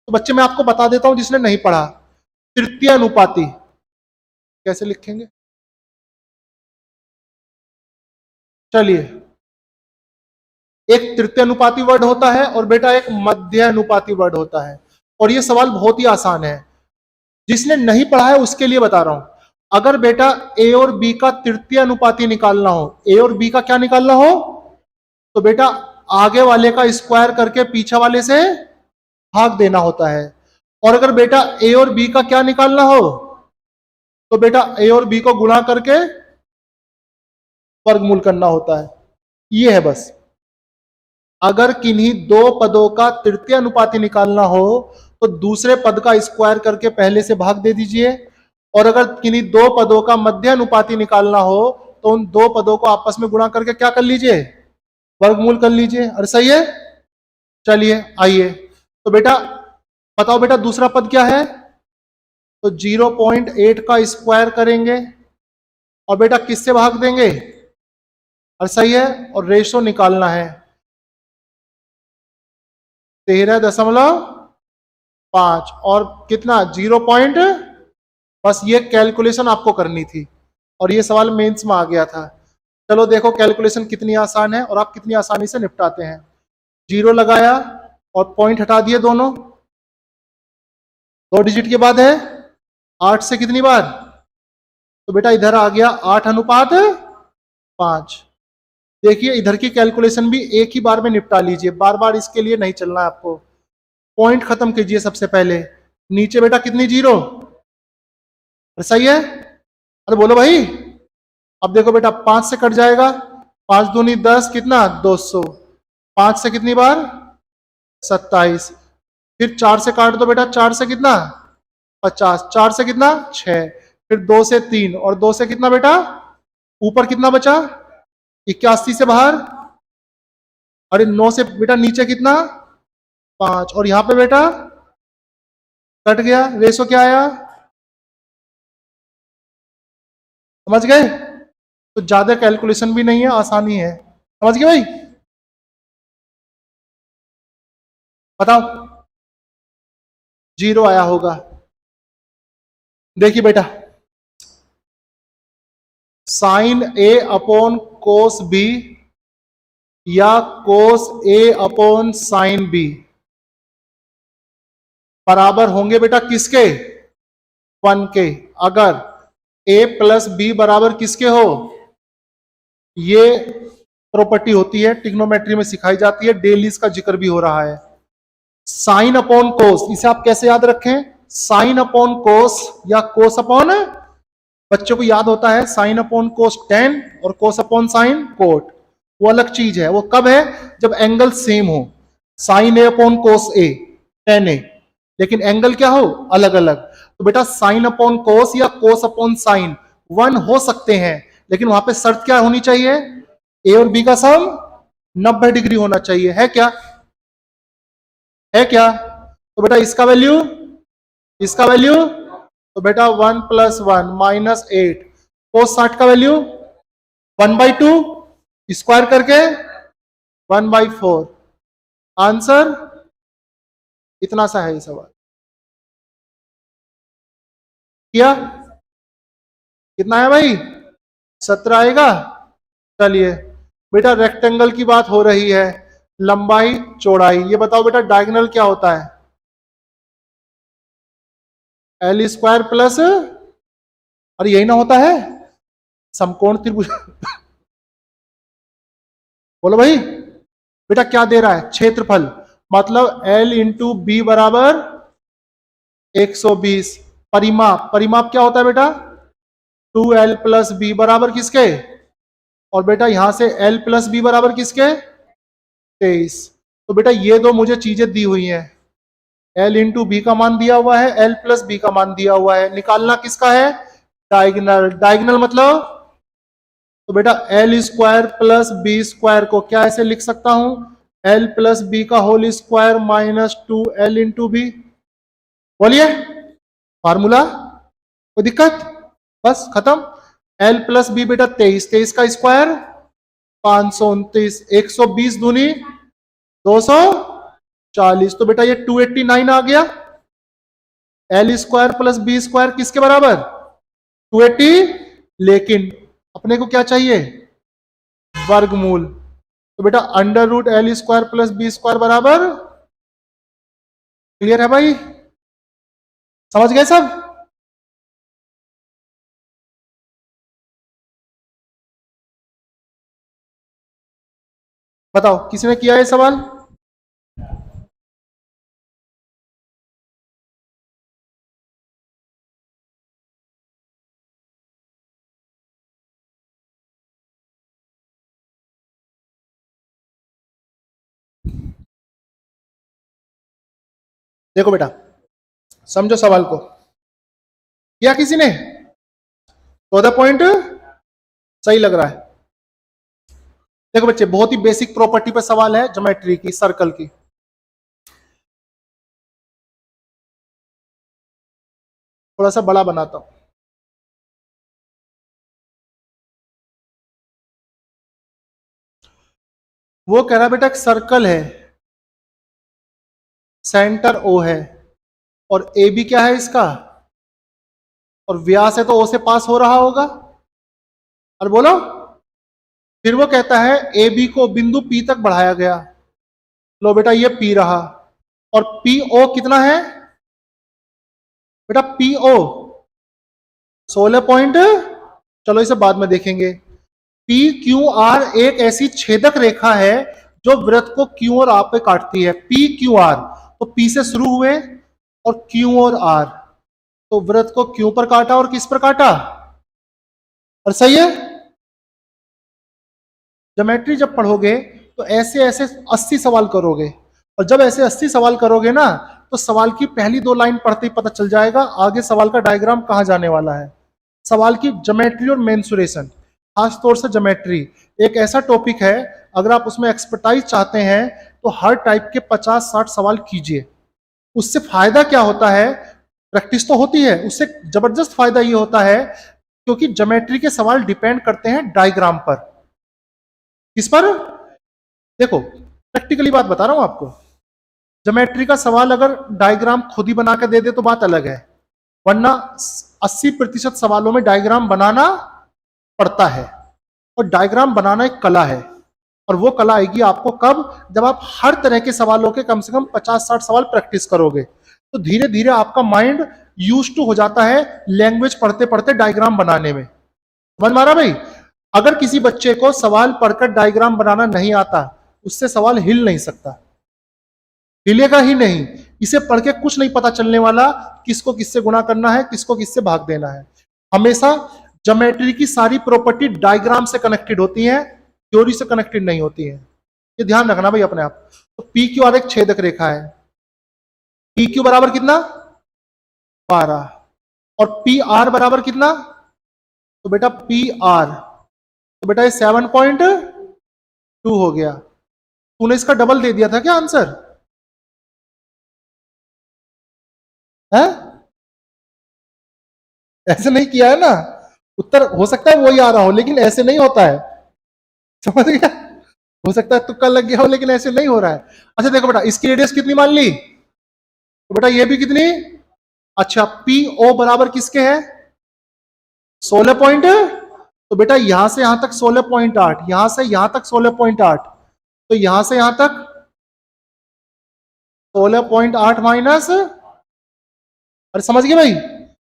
तो बच्चे मैं आपको बता देता हूं जिसने नहीं पढ़ा, तृतीय अनुपाती कैसे लिखेंगे? चलिए, एक तृतीय अनुपाती वर्ड होता है और बेटा एक मध्य अनुपाती वर्ड होता है, और ये सवाल बहुत ही आसान है, जिसने नहीं पढ़ा है उसके लिए बता रहा हूं। अगर बेटा ए और बी का तृतीय अनुपाती निकालना हो, ए और बी का क्या निकालना हो, तो बेटा आगे वाले का स्क्वायर करके पीछे वाले से भाग देना होता है। और अगर बेटा ए और बी का क्या निकालना हो, तो बेटा ए और बी को गुणा करके वर्गमूल करना होता है। ये है बस। अगर किन्हीं दो पदों का तृतीय अनुपाती निकालना हो तो दूसरे पद का स्क्वायर करके पहले से भाग दे दीजिए, और अगर किन्हीं दो पदों का मध्य अनुपाती निकालना हो तो उन दो पदों को आपस में गुणा करके क्या कर लीजिए? वर्गमूल कर लीजिए। अरे सही है। चलिए आइए, तो बेटा बताओ बेटा दूसरा पद क्या है? तो 0.8 का स्क्वायर करेंगे और बेटा किससे भाग देंगे? और सही है, और रेशो निकालना है 13.5 और कितना 0 पॉइंट। बस ये कैलकुलेशन आपको करनी थी और ये सवाल मेंस में आ गया था। चलो देखो कैलकुलेशन कितनी आसान है और आप कितनी आसानी से निपटाते हैं। 0 लगाया और पॉइंट हटा दिए दोनों, 2 डिजिट के बाद है 8 से कितनी बार? तो बेटा इधर आ गया 8:5। देखिए इधर की कैलकुलेशन भी एक ही बार में निपटा लीजिए, बार बार इसके लिए नहीं चलना है आपको। पॉइंट खत्म कीजिए सबसे पहले, नीचे बेटा कितनी 0? सही है। अरे बोलो भाई। अब देखो बेटा 5 से कट जाएगा, 5 दूनी 10, कितना 200। 5 से कितनी बार? 27। फिर 4 से काट दो बेटा, 4 से कितना 50, 4 से कितना 6, फिर 2 से 3 और 2 से कितना बेटा, ऊपर कितना बचा 81 से बाहर, अरे 9 से बेटा नीचे कितना 5, और यहां पे बेटा कट गया, रेशो क्या आया, समझ गए। तो ज्यादा कैलकुलेशन भी नहीं है, आसानी है, समझ गए भाई। बताओ 0 आया होगा। देखिए बेटा साइन ए अपॉन कोस बी या कोस ए अपॉन साइन बी बराबर होंगे बेटा किसके, 1 के। अगर ए प्लस बी बराबर किसके हो, ये प्रॉपर्टी होती है, ट्रिग्नोमेट्री में सिखाई जाती है, डेली इसका जिक्र भी हो रहा है। साइन अपॉन कोस, इसे आप कैसे याद रखें, साइन अपॉन कोस या कोस अपॉन, बच्चों को याद होता है साइन अपॉन कोस टेन और कोस अपॉन साइन कोट, वो अलग चीज है। वो कब है, जब एंगल सेम हो, साइन ए अपॉन कोस ए टेन ए, लेकिन एंगल क्या हो अलग अलग। तो बेटा साइन अपॉन कोस या कोस अपॉन साइन 1 हो सकते हैं, लेकिन वहां पे शर्त क्या होनी चाहिए, ए और बी का सम 90 डिग्री होना चाहिए, है क्या, है क्या। तो बेटा इसका वैल्यू, इसका वैल्यू, तो बेटा 1 + 1 -8, कोस 60 का वैल्यू 1/2 स्क्वायर करके 1/4। आंसर इतना सा है ये सवाल, किया कितना है भाई, 17 आएगा। चलिए बेटा रेक्टेंगल की बात हो रही है, लंबाई चौड़ाई, ये बताओ बेटा डायगोनल क्या होता है, L² प्लस, और यही ना होता है समकोण त्रिभुज बोलो भाई बेटा क्या दे रहा है, क्षेत्रफल, मतलब L इंटू बी बराबर 120। परिमाप, परिमाप क्या होता है बेटा 2L प्लस बी बराबर किसके, और बेटा यहां से L प्लस बी बराबर किसके 23। तो बेटा ये दो मुझे चीजें दी हुई हैं, L इंटू बी का मान दिया हुआ है, L प्लस बी का मान दिया हुआ है, निकालना किसका है डायगोनल। डायगोनल मतलब, तो बेटा L² प्लस B² को क्या ऐसे लिख सकता हूं, L प्लस बी का whole square -2L into B. बोलिए फार्मूला, कोई दिक्कत, बस खत्म। L प्लस बी बेटा 23, 23 का स्क्वायर 529, 120 दूनी 240, तो बेटा ये 289 आ गया। L² प्लस B² किसके बराबर 280, लेकिन अपने को क्या चाहिए वर्गमूल, तो बेटा √L² प्लस B² बराबर, क्लियर है भाई, समझ गए सब। बताओ किसी ने किया है सवाल, देखो बेटा समझो सवाल को, किया किसी ने, 14 पॉइंट सही लग रहा है। देखो बच्चे बहुत ही बेसिक प्रॉपर्टी पर सवाल है, ज्योमेट्री की, सर्कल की। थोड़ा सा बड़ा बनाता हूं, वो कह रहा बेटा एक सर्कल है, सेंटर O है, और ए बी क्या है इसका, और व्यास है तो O से पास हो रहा होगा, और बोलो फिर वो कहता है ए बी को बिंदु P तक बढ़ाया गया, लो बेटा ये P रहा, और PO कितना है बेटा, PO 16 पॉइंट, चलो इसे बाद में देखेंगे। PQR एक ऐसी छेदक रेखा है जो वृत्त को Q और R पे काटती है, PQR, तो P से शुरू हुए और Q और R, तो वृत्त को Q पर काटा और किस पर काटा, और सही है। ज्योमेट्री जब पढ़ोगे तो ऐसे ऐसे 80 सवाल करोगे, और जब ऐसे 80 सवाल करोगे ना, तो सवाल की पहली 2 लाइन पढ़ते ही पता चल जाएगा आगे सवाल का डायग्राम कहां जाने वाला है। सवाल की ज्योमेट्री और मेंसुरेशन, खास तौर से ज्योमेट्री एक ऐसा टॉपिक है, अगर आप उसमें एक्सपर्टाइज चाहते हैं तो हर टाइप के 50-60 सवाल कीजिए। उससे फायदा क्या होता है, प्रैक्टिस तो होती है, उससे जबरदस्त फायदा ये होता है क्योंकि ज्योमेट्री के सवाल डिपेंड करते हैं डायग्राम पर। किस पर? देखो प्रैक्टिकली बात बता रहा हूं आपको, ज्योमेट्री का सवाल अगर डायग्राम खुद ही बना के दे दे तो बात अलग है, वरना 80% सवालों में डायग्राम बनाना पड़ता है, और डायग्राम बनाना एक कला है, और वो कला आएगी आपको कब, जब आप हर तरह के सवालों के कम से कम 50-60 सवाल प्रैक्टिस करोगे, तो धीरे धीरे आपका माइंड यूज टू हो जाता है लैंग्वेज पढ़ते पढ़ते डायग्राम बनाने में। समझ में आ रहा भाई? अगर किसी बच्चे को सवाल पढ़कर डायग्राम बनाना नहीं आता, उससे सवाल हिल नहीं सकता, हिलेगा ही नहीं। इसे पढ़ के कुछ नहीं पता चलने वाला, किसको किससे गुणा करना है, किसको किससे भाग देना है। हमेशा ज्योमेट्री की सारी प्रॉपर्टी डायग्राम से कनेक्टेड होती है, थ्योरी से कनेक्टेड नहीं होती है, ये ध्यान रखना भाई अपने आप। तो पी क्यू आर एक छेदक रेखा है, पी क्यू बराबर कितना 12, और पी आर बराबर कितना, तो बेटा पी आर, तो बेटा ये 7.2 हो गया। तूने इसका डबल दे दिया था क्या आंसर है? ऐसे नहीं किया है ना, उत्तर हो सकता है वही आ रहा हो लेकिन ऐसे नहीं होता है, समझ गया? हो सकता है तुक्का लग गया हो लेकिन ऐसे नहीं हो रहा है। अच्छा देखो बेटा, इसकी रेडियस कितनी मान ली, तो बेटा ये भी कितनी, अच्छा पी ओ बराबर किसके है 16 पॉइंट, तो बेटा यहां से यहां तक 16.8, यहां से यहां तक 16.8, तो यहां से यहां तक 16.8 माइनस, अरे समझ गए भाई?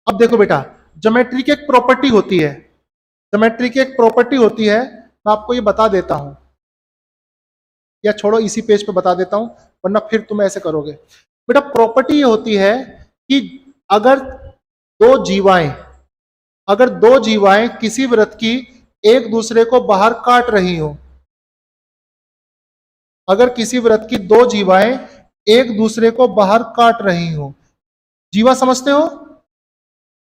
अब देखो बेटा, ज्योमेट्री की एक प्रॉपर्टी होती है, ज्योमेट्री की एक प्रॉपर्टी होती है, मैं आपको ये बता देता हूं, या छोड़ो इसी पेज पे बता देता हूं, वरना फिर तुम ऐसे करोगे। बेटा प्रॉपर्टी ये होती है कि अगर दो जीवाएं अगर दो जीवाएं किसी वृत्त की एक दूसरे को बाहर काट रही हो, अगर किसी वृत्त की दो जीवाएं एक दूसरे को बाहर काट रही हो, जीवा समझते हो,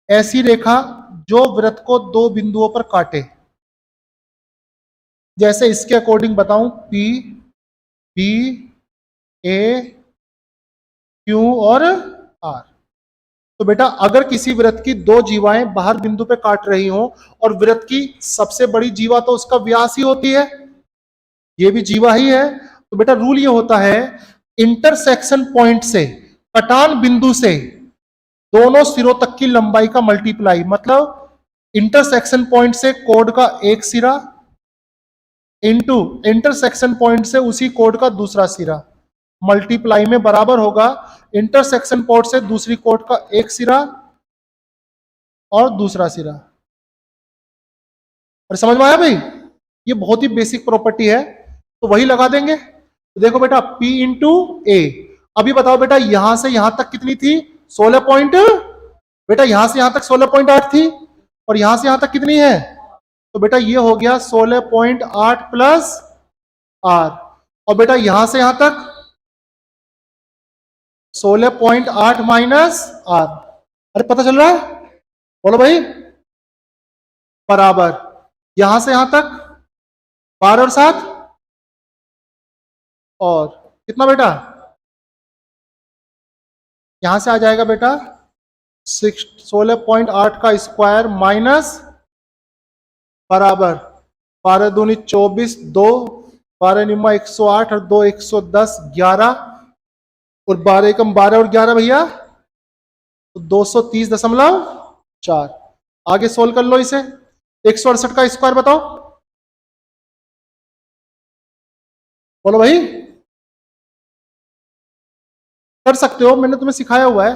ऐसी रेखा जो वृत्त को दो बिंदुओं पर काटे, जैसे इसके अकॉर्डिंग बताऊं पी बी ए क्यू और आर। तो बेटा अगर किसी वृत्त की दो जीवाएं बाहर बिंदु पे काट रही हो और वृत्त की सबसे बड़ी जीवा तो उसका व्यास ही होती है, ये भी जीवा ही है, तो बेटा रूल ये होता है इंटरसेक्शन पॉइंट से, कटान बिंदु से दोनों सिरों तक की लंबाई का मल्टीप्लाई, मतलब इंटरसेक्शन पॉइंट से कोड का एक सिरा इंटू इंटरसेक्शन पॉइंट से उसी कोड का दूसरा सिरा, मल्टीप्लाई में बराबर होगा इंटरसेक्शन पॉइंट से दूसरी कोड का एक सिरा और दूसरा सिरा। और समझ में आया भाई? ये बहुत ही बेसिक प्रॉपर्टी है, तो वही लगा देंगे। तो देखो बेटा P इंटू ए, अभी बताओ बेटा यहां से यहां तक कितनी थी 16 पॉइंट, बेटा यहां से यहां तक 16.8 थी, और यहां से यहां तक कितनी है, तो बेटा ये हो गया 16.8 प्लस आर, और बेटा यहां से यहां तक 16.8 माइनस आर। अरे पता चल रहा है? बोलो भाई, बराबर यहां से यहां तक 12 और 7 और कितना बेटा, यहां से आ जाएगा बेटा 16.8 का स्क्वायर माइनस बराबर 12 दूनी 24, 2 12 निम्मा 108 और 2 110 11, और 12 एकम 12 और 11 भैया तो 230.4। आगे सोल्व कर लो इसे, 168 का स्क्वायर बताओ, बोलो भाई, कर सकते हो, मैंने तुम्हें सिखाया हुआ है।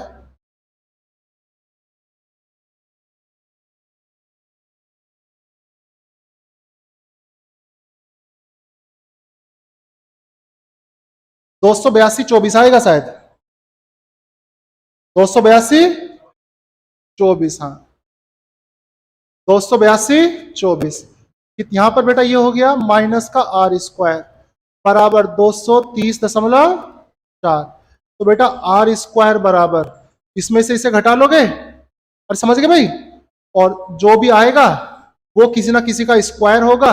दो सौ बयासी 24 आएगा शायद, 282 24, हाँ 282 24, यहां पर बेटा ये हो गया माइनस का आर स्क्वायर बराबर 230.4, तो बेटा आर स्क्वायर बराबर इसमें से इसे घटा लोगे, और समझ गए भाई, और जो भी आएगा वो किसी ना किसी का स्क्वायर होगा।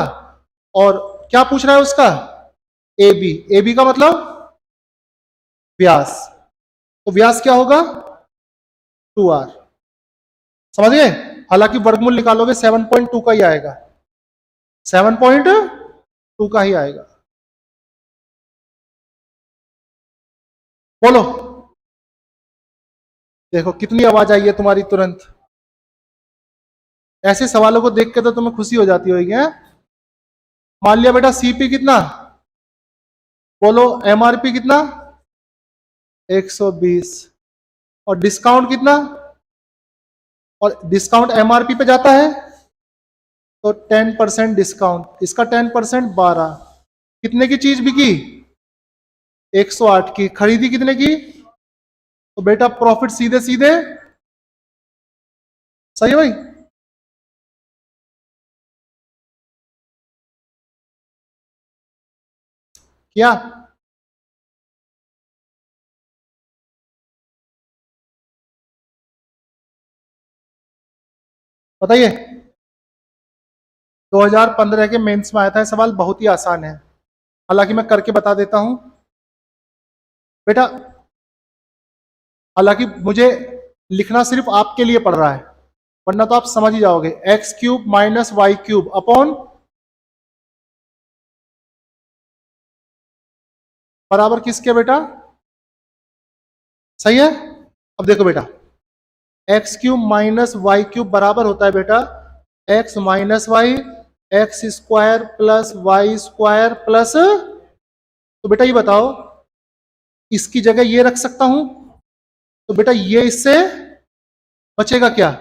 और क्या पूछ रहा है उसका? A B. ए बी का मतलब व्यास। तो व्यास क्या होगा? 2r। समझ गए? हालांकि वर्गमूल निकालोगे 7.2 का ही आएगा, 7.2 का ही आएगा। बोलो, देखो कितनी आवाज आई है तुम्हारी तुरंत। ऐसे सवालों को देख के तो तुम्हें खुशी हो जाती होगी। हैं? मान लिया बेटा सीपी कितना, बोलो एमआरपी कितना, 120, और डिस्काउंट कितना, और डिस्काउंट एमआरपी पे जाता है तो 10% डिस्काउंट, इसका 10% 12। कितने की चीज बिकी? 108 की। खरीदी कितने की? तो बेटा प्रॉफिट सीधे सीधे, सही है भाई? क्या बताइए? 2015 के मेंस में आया था ये सवाल, बहुत ही आसान है। हालांकि मैं करके बता देता हूं बेटा। हालांकि मुझे लिखना सिर्फ आपके लिए पड़ रहा है, वरना तो आप समझ ही जाओगे। X cube minus y cube upon बराबर किसके बेटा? सही है। अब देखो बेटा, x cube minus y cube बराबर होता है बेटा x minus y, x square plus y square plus. तो बेटा ये बताओ, इसकी जगह ये रख सकता हूं तो बेटा ये इससे बचेगा क्या?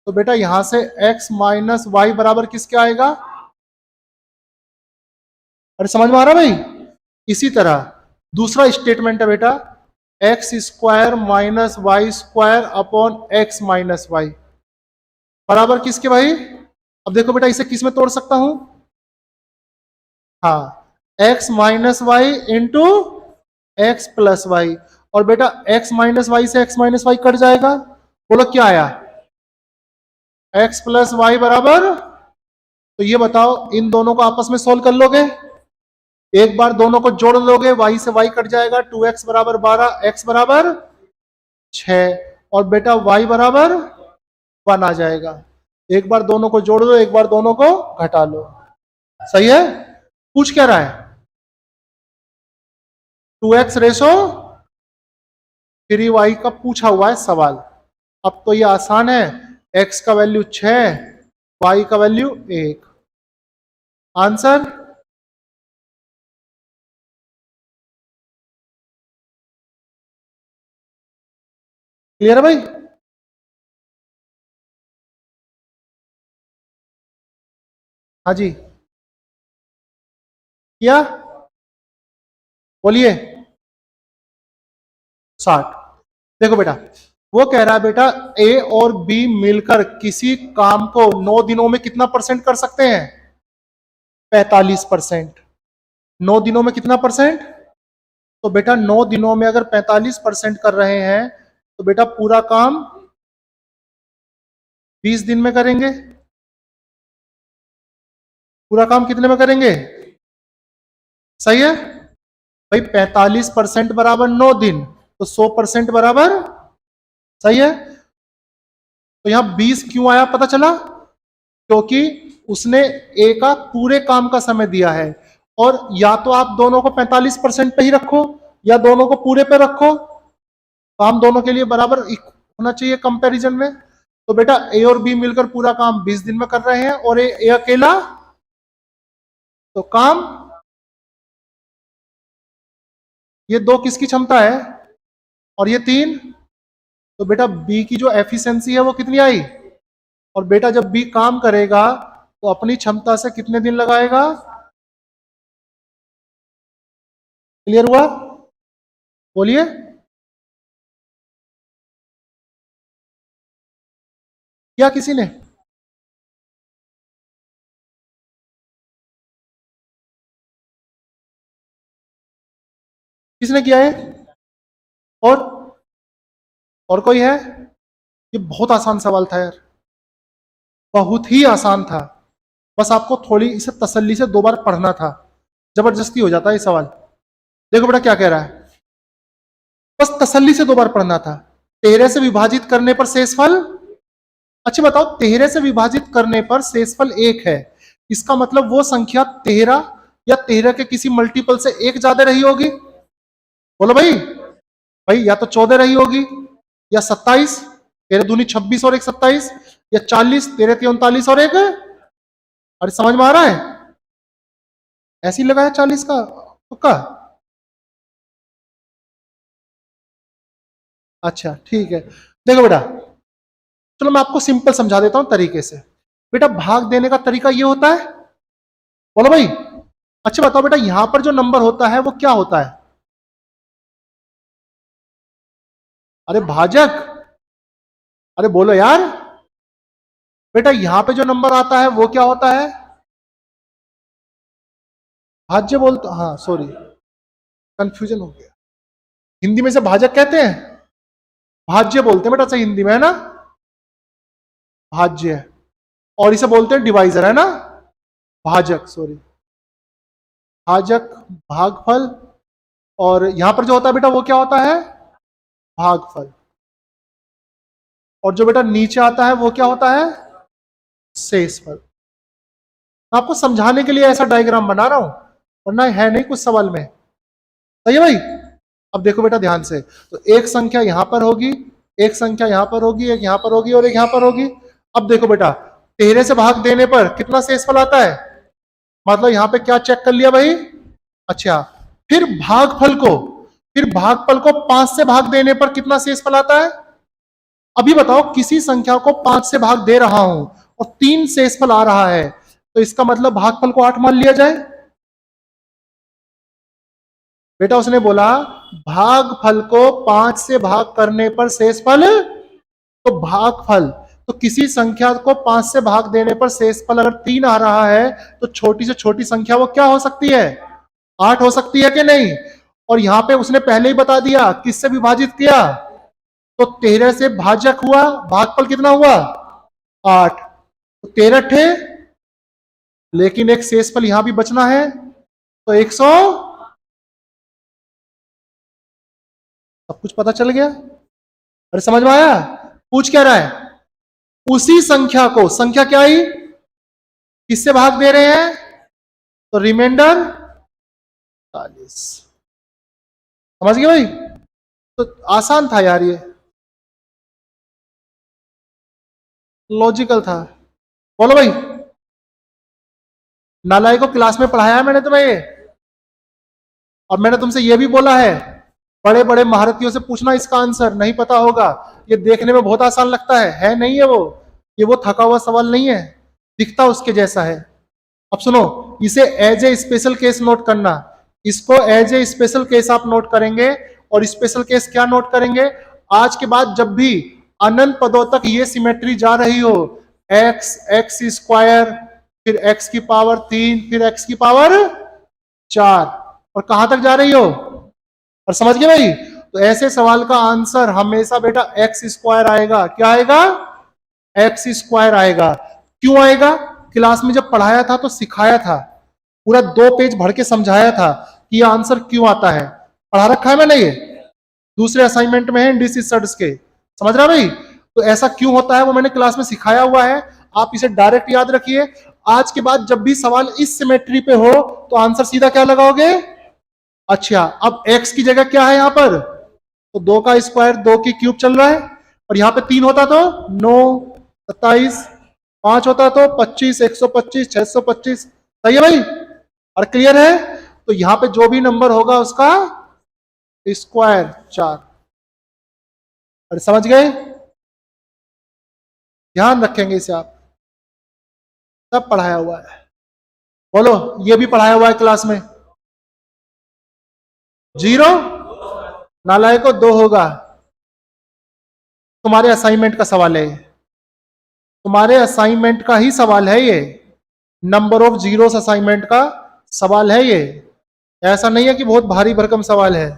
तो बेटा यहां से x माइनस वाई बराबर किसके आएगा? अरे समझ में आ रहा भाई? इसी तरह दूसरा स्टेटमेंट है बेटा, x square minus y square upon x minus y बराबर किसके भाई? अब देखो बेटा, इसे किस में तोड़ सकता हूं? हाँ, x minus y into x plus y. और बेटा एक्स माइनस वाई से एक्स माइनस वाई कट जाएगा। बोलो क्या आया? एक्स प्लस वाई बराबर। तो ये बताओ, इन दोनों को आपस में सोल्व कर लोगे? एक बार दोनों को जोड़ लोगे, वाई से वाई कट जाएगा, 2x बराबर 12, x बराबर 6, और बेटा y बराबर 1 आ जाएगा। एक बार दोनों को जोड़ लो, एक बार दोनों को घटा लो। सही है? पूछ क्या रहा है? 2x रेशो 3y का पूछा हुआ है सवाल। अब तो ये आसान है, x का वैल्यू 6, y का वैल्यू 1। आंसर क्लियर है भाई? हाँ जी, क्या बोलिए? 60। देखो बेटा, वो कह रहा है बेटा ए और बी मिलकर किसी काम को 9 दिनों में कितना परसेंट कर सकते हैं? 45%। 9 दिनों में कितना परसेंट? तो बेटा 9 दिनों में अगर 45% कर रहे हैं तो बेटा पूरा काम 20 दिन में करेंगे। पूरा काम कितने में करेंगे? सही है भाई? 45% बराबर 9 दिन, तो 100% बराबर, सही है? तो यहां 20 क्यों आया पता चला? क्योंकि उसने ए का पूरे काम का समय दिया है। और या तो आप दोनों को 45% पे ही रखो, या दोनों को पूरे पे रखो, काम दोनों के लिए बराबर होना चाहिए कंपैरिजन में। तो बेटा ए और बी मिलकर पूरा काम 20 दिन में कर रहे हैं, और ए अकेला, तो काम, ये 2 किसकी क्षमता है? और ये 3। तो बेटा बी की जो एफिशिएंसी है वो कितनी आई? और बेटा जब बी काम करेगा तो अपनी क्षमता से कितने दिन लगाएगा? क्लियर हुआ? बोलिए। क्या किसी ने? किसने किया है? और कोई है? ये बहुत आसान सवाल था यार। बहुत ही आसान था, बस आपको थोड़ी इसे तसल्ली से 2 बार पढ़ना था। जबरदस्ती हो जाता है ये सवाल। देखो बेटा क्या कह रहा है, बस तसल्ली से 2 बार पढ़ना था। 13 से विभाजित करने पर शेषफल, अच्छा बताओ 13 से विभाजित करने पर शेषफल 1 है, इसका मतलब वो संख्या 13 या 13 के किसी मल्टीपल से 1 ज्यादा रही होगी। बोलो भाई, भाई या तो 14 रही होगी, या 27, 13 दूनी 26 और 1 27, या 40, 13 39 और 1, अरे समझ में आ रहा है? ऐसे ही लगाया 40 का तुक्का। अच्छा ठीक है, देखो बेटा, चलो मैं आपको सिंपल समझा देता हूं तरीके से। बेटा भाग देने का तरीका ये होता है, बोलो भाई। अच्छा बताओ बेटा, यहां पर जो नंबर होता है वो क्या होता है? अरे भाजक, अरे बोलो यार। बेटा यहां पे जो नंबर आता है वो क्या होता है? भाज्य बोलते, हाँ सॉरी कंफ्यूजन हो गया। हिंदी में से भाजक कहते हैं, भाज्य बोलते हैं बेटा, सही हिंदी में है ना, भाज्य। और इसे बोलते हैं डिवाइजर, है ना, भाजक, सॉरी भाजक, भागफल। और यहां पर जो होता है बेटा वो क्या होता है? भागफल। और जो बेटा नीचे आता है वो क्या होता है? शेषफल। मैं आपको समझाने के लिए ऐसा डायग्राम बना रहा हूं, वरना है नहीं कुछ सवाल में। सही है भाई? अब देखो बेटा ध्यान से, तो एक संख्या यहां पर होगी, एक संख्या यहां पर होगी, एक यहां पर होगी और एक यहां पर होगी। अब देखो बेटा 13 से भाग देने पर कितना शेषफल आता है? मतलब यहां पे क्या चेक कर लिया भाई? अच्छा, फिर भागफल को, फिर भागफल को 5 से भाग देने पर कितना शेषफल आता है? अभी बताओ, किसी संख्या को 5 से भाग दे रहा हूं और 3 शेषफल आ रहा है, तो इसका मतलब भागफल को 8 मान लिया जाए। बेटा उसने बोला भागफल को 5 से भाग करने पर शेषफल, तो भागफल, तो किसी संख्या को 5 से भाग देने पर शेषफल अगर 3 आ रहा है, तो छोटी से छोटी संख्या वो क्या हो सकती है? 8 हो सकती है कि नहीं? और यहां पे उसने पहले ही बता दिया किससे विभाजित किया, तो 13 से भाजक हुआ, भागफल कितना हुआ? 8। तो 13 थे, लेकिन एक शेषफल यहां भी बचना है, तो 100। सब कुछ पता चल गया? अरे समझ में आया? पूछ क्या रहा है? उसी संख्या को, संख्या क्या आई, किससे भाग दे रहे हैं, तो रिमाइंडर 40। समझ गए भाई? तो आसान था यार, ये लॉजिकल था। बोलो भाई, नालायक को क्लास में पढ़ाया है मैंने तुम्हें ये, और मैंने तुमसे ये भी बोला है बड़े बड़े महारथियों से पूछना इसका आंसर, नहीं पता होगा। ये देखने में बहुत आसान लगता है नहीं है वो, ये वो थका हुआ सवाल नहीं है, दिखता उसके जैसा है। अब सुनो, इसे as a special case note करना, इसको एज ए स्पेशल केस आप नोट करेंगे। और स्पेशल केस क्या नोट करेंगे? आज के बाद जब भी अनंत पदों तक ये सिमेट्री जा रही हो, एक्स, एक्स स्क्वायर, फिर एक्स की पावर 3, फिर एक्स की पावर 4, और कहां तक जा रही हो, और समझ गए भाई? तो ऐसे सवाल का आंसर हमेशा बेटा एक्स स्क्वायर आएगा। क्या आएगा? एक्स स्क्वायर आएगा। क्यों आएगा? क्लास में जब पढ़ाया था तो सिखाया था, पूरा 2 पेज भर के समझाया था कि यह आंसर क्यों आता है। पढ़ा रखा है मैंने, ये दूसरे असाइनमेंट में है इंडिसेस के। समझ रहा भाई? तो ऐसा क्यों होता है वो मैंने क्लास में सिखाया हुआ है, आप इसे डायरेक्ट याद रखिए। आज के बाद जब भी सवाल इस सिमेट्री पे हो, तो आंसर सीधा क्या लगाओगे? अच्छा, अब x की जगह क्या है यहां पर, तो 2 का स्क्वायर, 2 की क्यूब चल रहा है, और यहां पे 3 होता तो 9, 27, 5 होता तो 25, 125, 625। सही है भाई? और क्लियर है? तो यहां पे जो भी नंबर होगा उसका स्क्वायर 4। और समझ गए? ध्यान रखेंगे इसे आप, सब पढ़ाया हुआ है। बोलो, ये भी पढ़ाया हुआ है क्लास में। 0 नालायक को 2 होगा। तुम्हारे असाइनमेंट का सवाल है, तुम्हारे असाइनमेंट का ही सवाल है ये, नंबर ऑफ जीरोस असाइनमेंट का सवाल है ये, ऐसा नहीं है कि बहुत भारी भरकम सवाल है।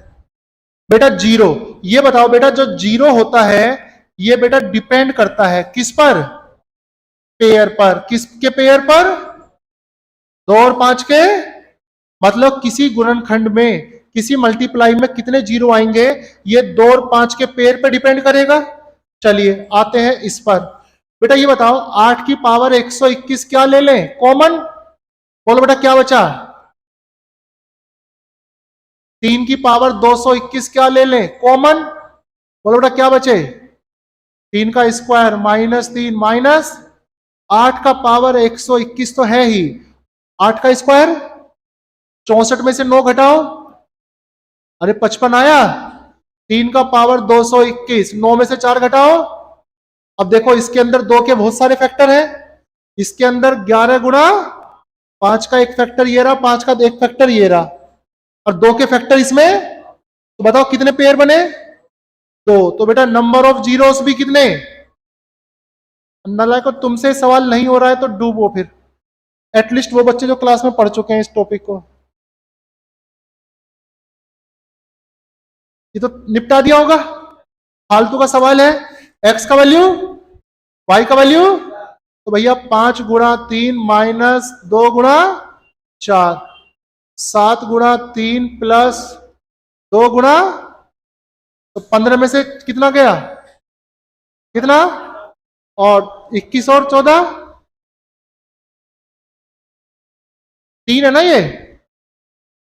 बेटा जीरो, ये बताओ बेटा जो जीरो होता है ये बेटा डिपेंड करता है किस पर? पेयर पर। किसके पेयर पर? 2 और 5 के। मतलब किसी गुणनखंड में, किसी मल्टीप्लाई में कितने जीरो आएंगे, ये 2 और 5 के पेयर पर डिपेंड करेगा। चलिए आते हैं इस पर। बेटा ये बताओ 8 की पावर 121 क्या ले लें कॉमन? बोलो बेटा क्या बचा? 3 की पावर 221 क्या ले लें कॉमन? बोलो बेटा क्या बचे? 3 का स्क्वायर -3 माइनस 8 का पावर 121 तो है ही, 8 का स्क्वायर 64 में से 9 घटाओ, अरे 55 आया। 3 का पावर 221, 9 में से 4 घटाओ। अब देखो इसके अंदर 2 के बहुत सारे फैक्टर हैं, इसके अंदर 11 गुणा 5 का एक फैक्टर ये रहा, 5 का एक फैक्टर ये रहा, और 2 के फैक्टर इसमें, तो बताओ कितने पेयर बने? 2। तो बेटा नंबर ऑफ जीरोस भी कितने? नालायक तुमसे सवाल नहीं हो रहा है तो डूबो फिर, एटलीस्ट वो बच्चे जो क्लास में पढ़ चुके हैं इस टॉपिक को। ये तो निपटा दिया होगा, फालतू का सवाल है। एक्स का वैल्यू, वाई का वैल्यू, तो भैया 5 गुणा 3 माइनस 2 गुणा 4, 7 गुणा 3 प्लस 2 गुणा, तो 15 में से कितना गया? कितना? और 21 और 14, 3 है ना ये,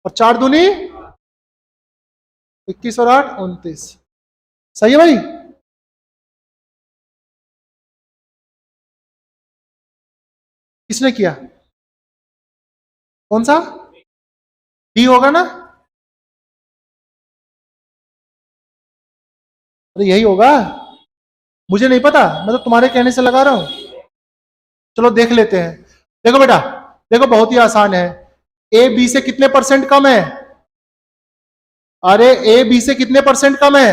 और 4 दूनी 21 और 8 29। सही है भाई? किसने किया? कौन सा? डी होगा ना? अरे यही होगा, मुझे नहीं पता, मैं तो तुम्हारे कहने से लगा रहा हूं। चलो देख लेते हैं। देखो बेटा, देखो बहुत ही आसान है। ए बी से कितने परसेंट कम है? अरे ए बी से कितने परसेंट कम है?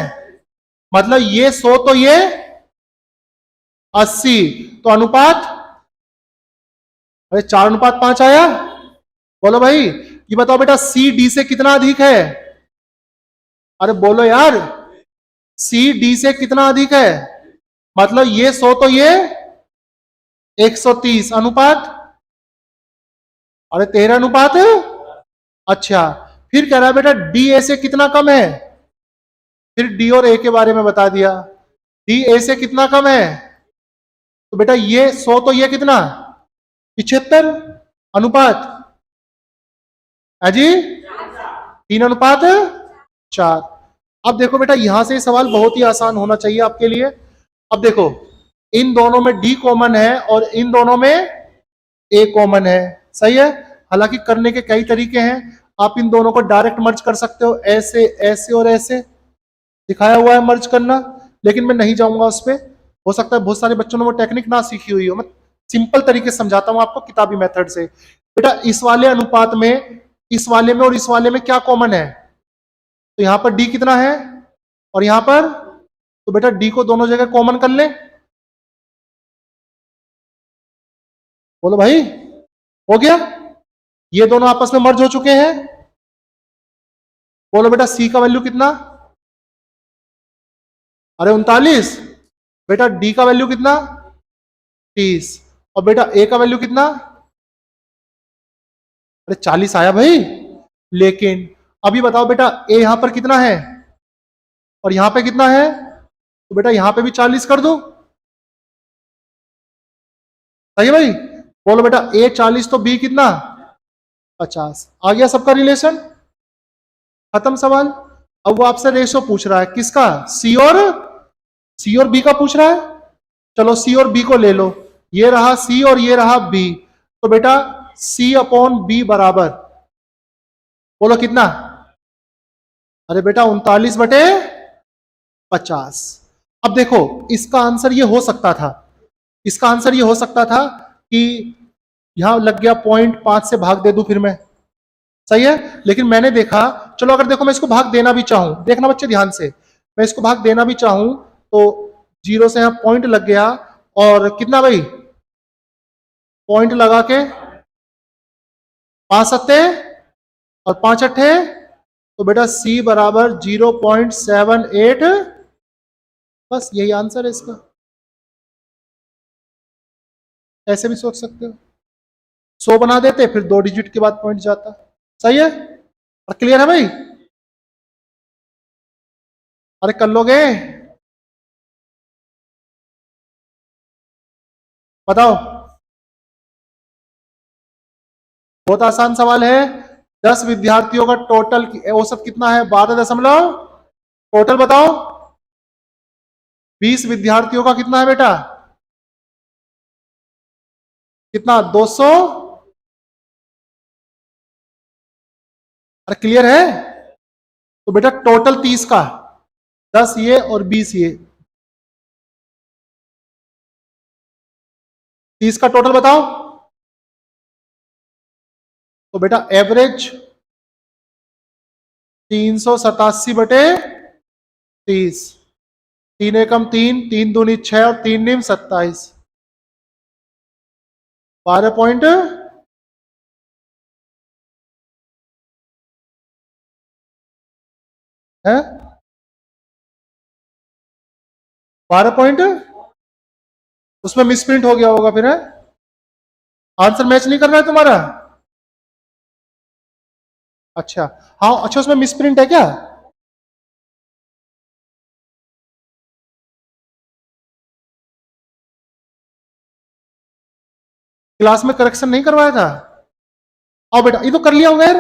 मतलब ये 100 तो ये 80, तो अनुपात, अरे 4:5 आया। बोलो भाई, ये बताओ बेटा सी डी से कितना अधिक है? अरे बोलो यार, सी डी से कितना अधिक है? मतलब ये 100 तो ये 130, अनुपात, अरे 13:। अच्छा, फिर कह रहा है बेटा डी ए से कितना कम है? फिर डी और ए के बारे में बता दिया, डी ए से कितना कम है? तो बेटा ये 100 तो ये कितना 75, अनुपात है जी 3:4। अब देखो बेटा यहां से सवाल बहुत ही आसान होना चाहिए आपके लिए। अब देखो इन दोनों में डी कॉमन है और इन दोनों में ए कॉमन है, सही है। हालांकि करने के कई तरीके हैं, आप इन दोनों को डायरेक्ट मर्ज कर सकते हो, ऐसे ऐसे और ऐसे दिखाया हुआ है मर्ज करना, लेकिन मैं नहीं जाऊंगा उस पर। हो सकता है बहुत सारे बच्चों ने वो टेक्निक ना सीखी हुई हो, मैं सिंपल तरीके से समझाता हूं आपको किताबी मेथड से। बेटा इस वाले अनुपात में, इस वाले में और इस वाले में क्या कॉमन है? तो यहां पर डी कितना है और यहां पर, तो बेटा डी को दोनों जगह कॉमन कर ले। बोलो भाई, हो गया? ये दोनों आपस में मर्ज हो चुके हैं। बोलो बेटा सी का वैल्यू कितना? अरे 39। बेटा डी का वैल्यू कितना? 30। और बेटा ए का वैल्यू कितना? अरे 40 आया भाई। लेकिन अभी बताओ बेटा ए यहां पर कितना है और यहां पे कितना है? तो बेटा यहां पे भी 40 कर दो, सही है भाई। बोलो बेटा ए 40 तो बी कितना 50। आ गया सबका रिलेशन, खत्म सवाल। अब वो आपसे रेशो पूछ रहा है किसका? सी और बी का पूछ रहा है। चलो सी और बी को ले लो, ये रहा सी और ये रहा बी, तो बेटा सी अपॉन बी बराबर, बोलो कितना? अरे बेटा 39/50। अब देखो इसका आंसर ये हो सकता था, इसका आंसर ये हो सकता था कि यहां लग गया 0.5 से भाग दे दूं फिर मैं, सही है। लेकिन मैंने देखा, चलो अगर देखो मैं इसको भाग देना भी चाहूं, देखना बच्चे ध्यान से, मैं इसको भाग देना भी चाहूं तो 0 से यहां पॉइंट लग गया, और कितना भाई पॉइंट लगा के 5 सत्ते और 5 अट्ठे, तो बेटा C बराबर 0.78। बस यही आंसर है इसका। ऐसे भी सोच सकते हो। 100 बना देते, फिर 2 डिजिट के बाद पॉइंट जाता। सही है और क्लियर है भाई? अरे कर लोगे? बताओ। बहुत आसान सवाल है। 10 विद्यार्थियों का टोटल औसत कितना है? 12 दशमलव। टोटल बताओ। 20 विद्यार्थियों का कितना है बेटा? कितना? 200। अरे क्लियर है? तो बेटा टोटल 30 का, 10 ये और 20 ये, 30 का टोटल बताओ। तो बेटा एवरेज 387/30। 3 एकम 3, 3 दूनी 6 और 3 निम 27। 12 पॉइंट है। 12 पॉइंट। उसमें मिसप्रिंट हो गया होगा फिर, है? आंसर मैच नहीं कर रहा है तुम्हारा? अच्छा। हाँ अच्छा, उसमें मिसप्रिंट है क्या? क्लास में करेक्शन नहीं करवाया था? आओ बेटा, ये तो कर लिया होगा यार।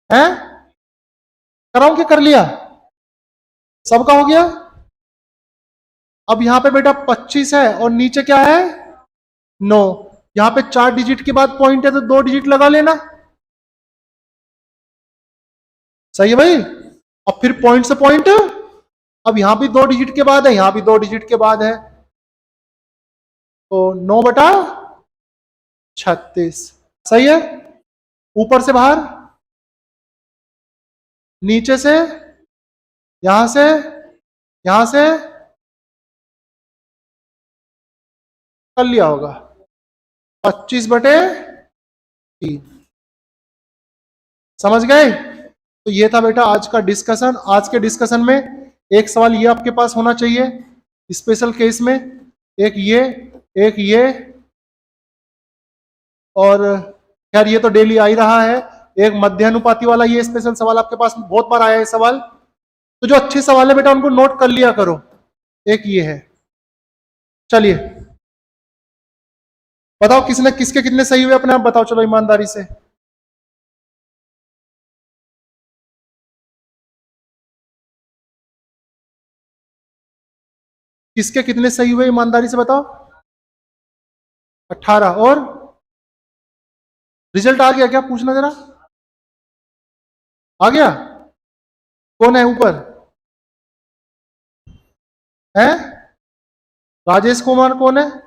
है? कराऊं क्या? कर लिया? सबका हो गया? अब यहां पे बेटा 25 है और नीचे क्या है? 9। यहां पे 4 डिजिट के बाद पॉइंट है तो 2 डिजिट लगा लेना। सही है भाई? अब फिर पॉइंट से पॉइंट, अब यहां भी 2 डिजिट के बाद है, यहां भी 2 डिजिट के बाद है, तो 9/36। सही है? ऊपर से बाहर, नीचे से, यहां से, यहां से कर लिया होगा। 25/3। समझ गए? तो ये था बेटा आज का डिस्कशन। आज के डिस्कशन में एक सवाल ये आपके पास होना चाहिए स्पेशल केस में, एक ये, एक ये, और खैर ये तो डेली आ ही रहा है। एक मध्यानुपाती वाला ये स्पेशल सवाल आपके पास बहुत बार आया है सवाल। तो जो अच्छे सवाल है बेटा उनको नोट कर लिया करो। एक ये है। चलिए बताओ किसने किसके कितने सही हुए, अपने आप बताओ चलो ईमानदारी से। किसके कितने सही हुए ईमानदारी से बताओ। 18। और रिजल्ट आ गया क्या? पूछना जरा। आ गया? कौन है ऊपर? है? राजेश कुमार कौन है?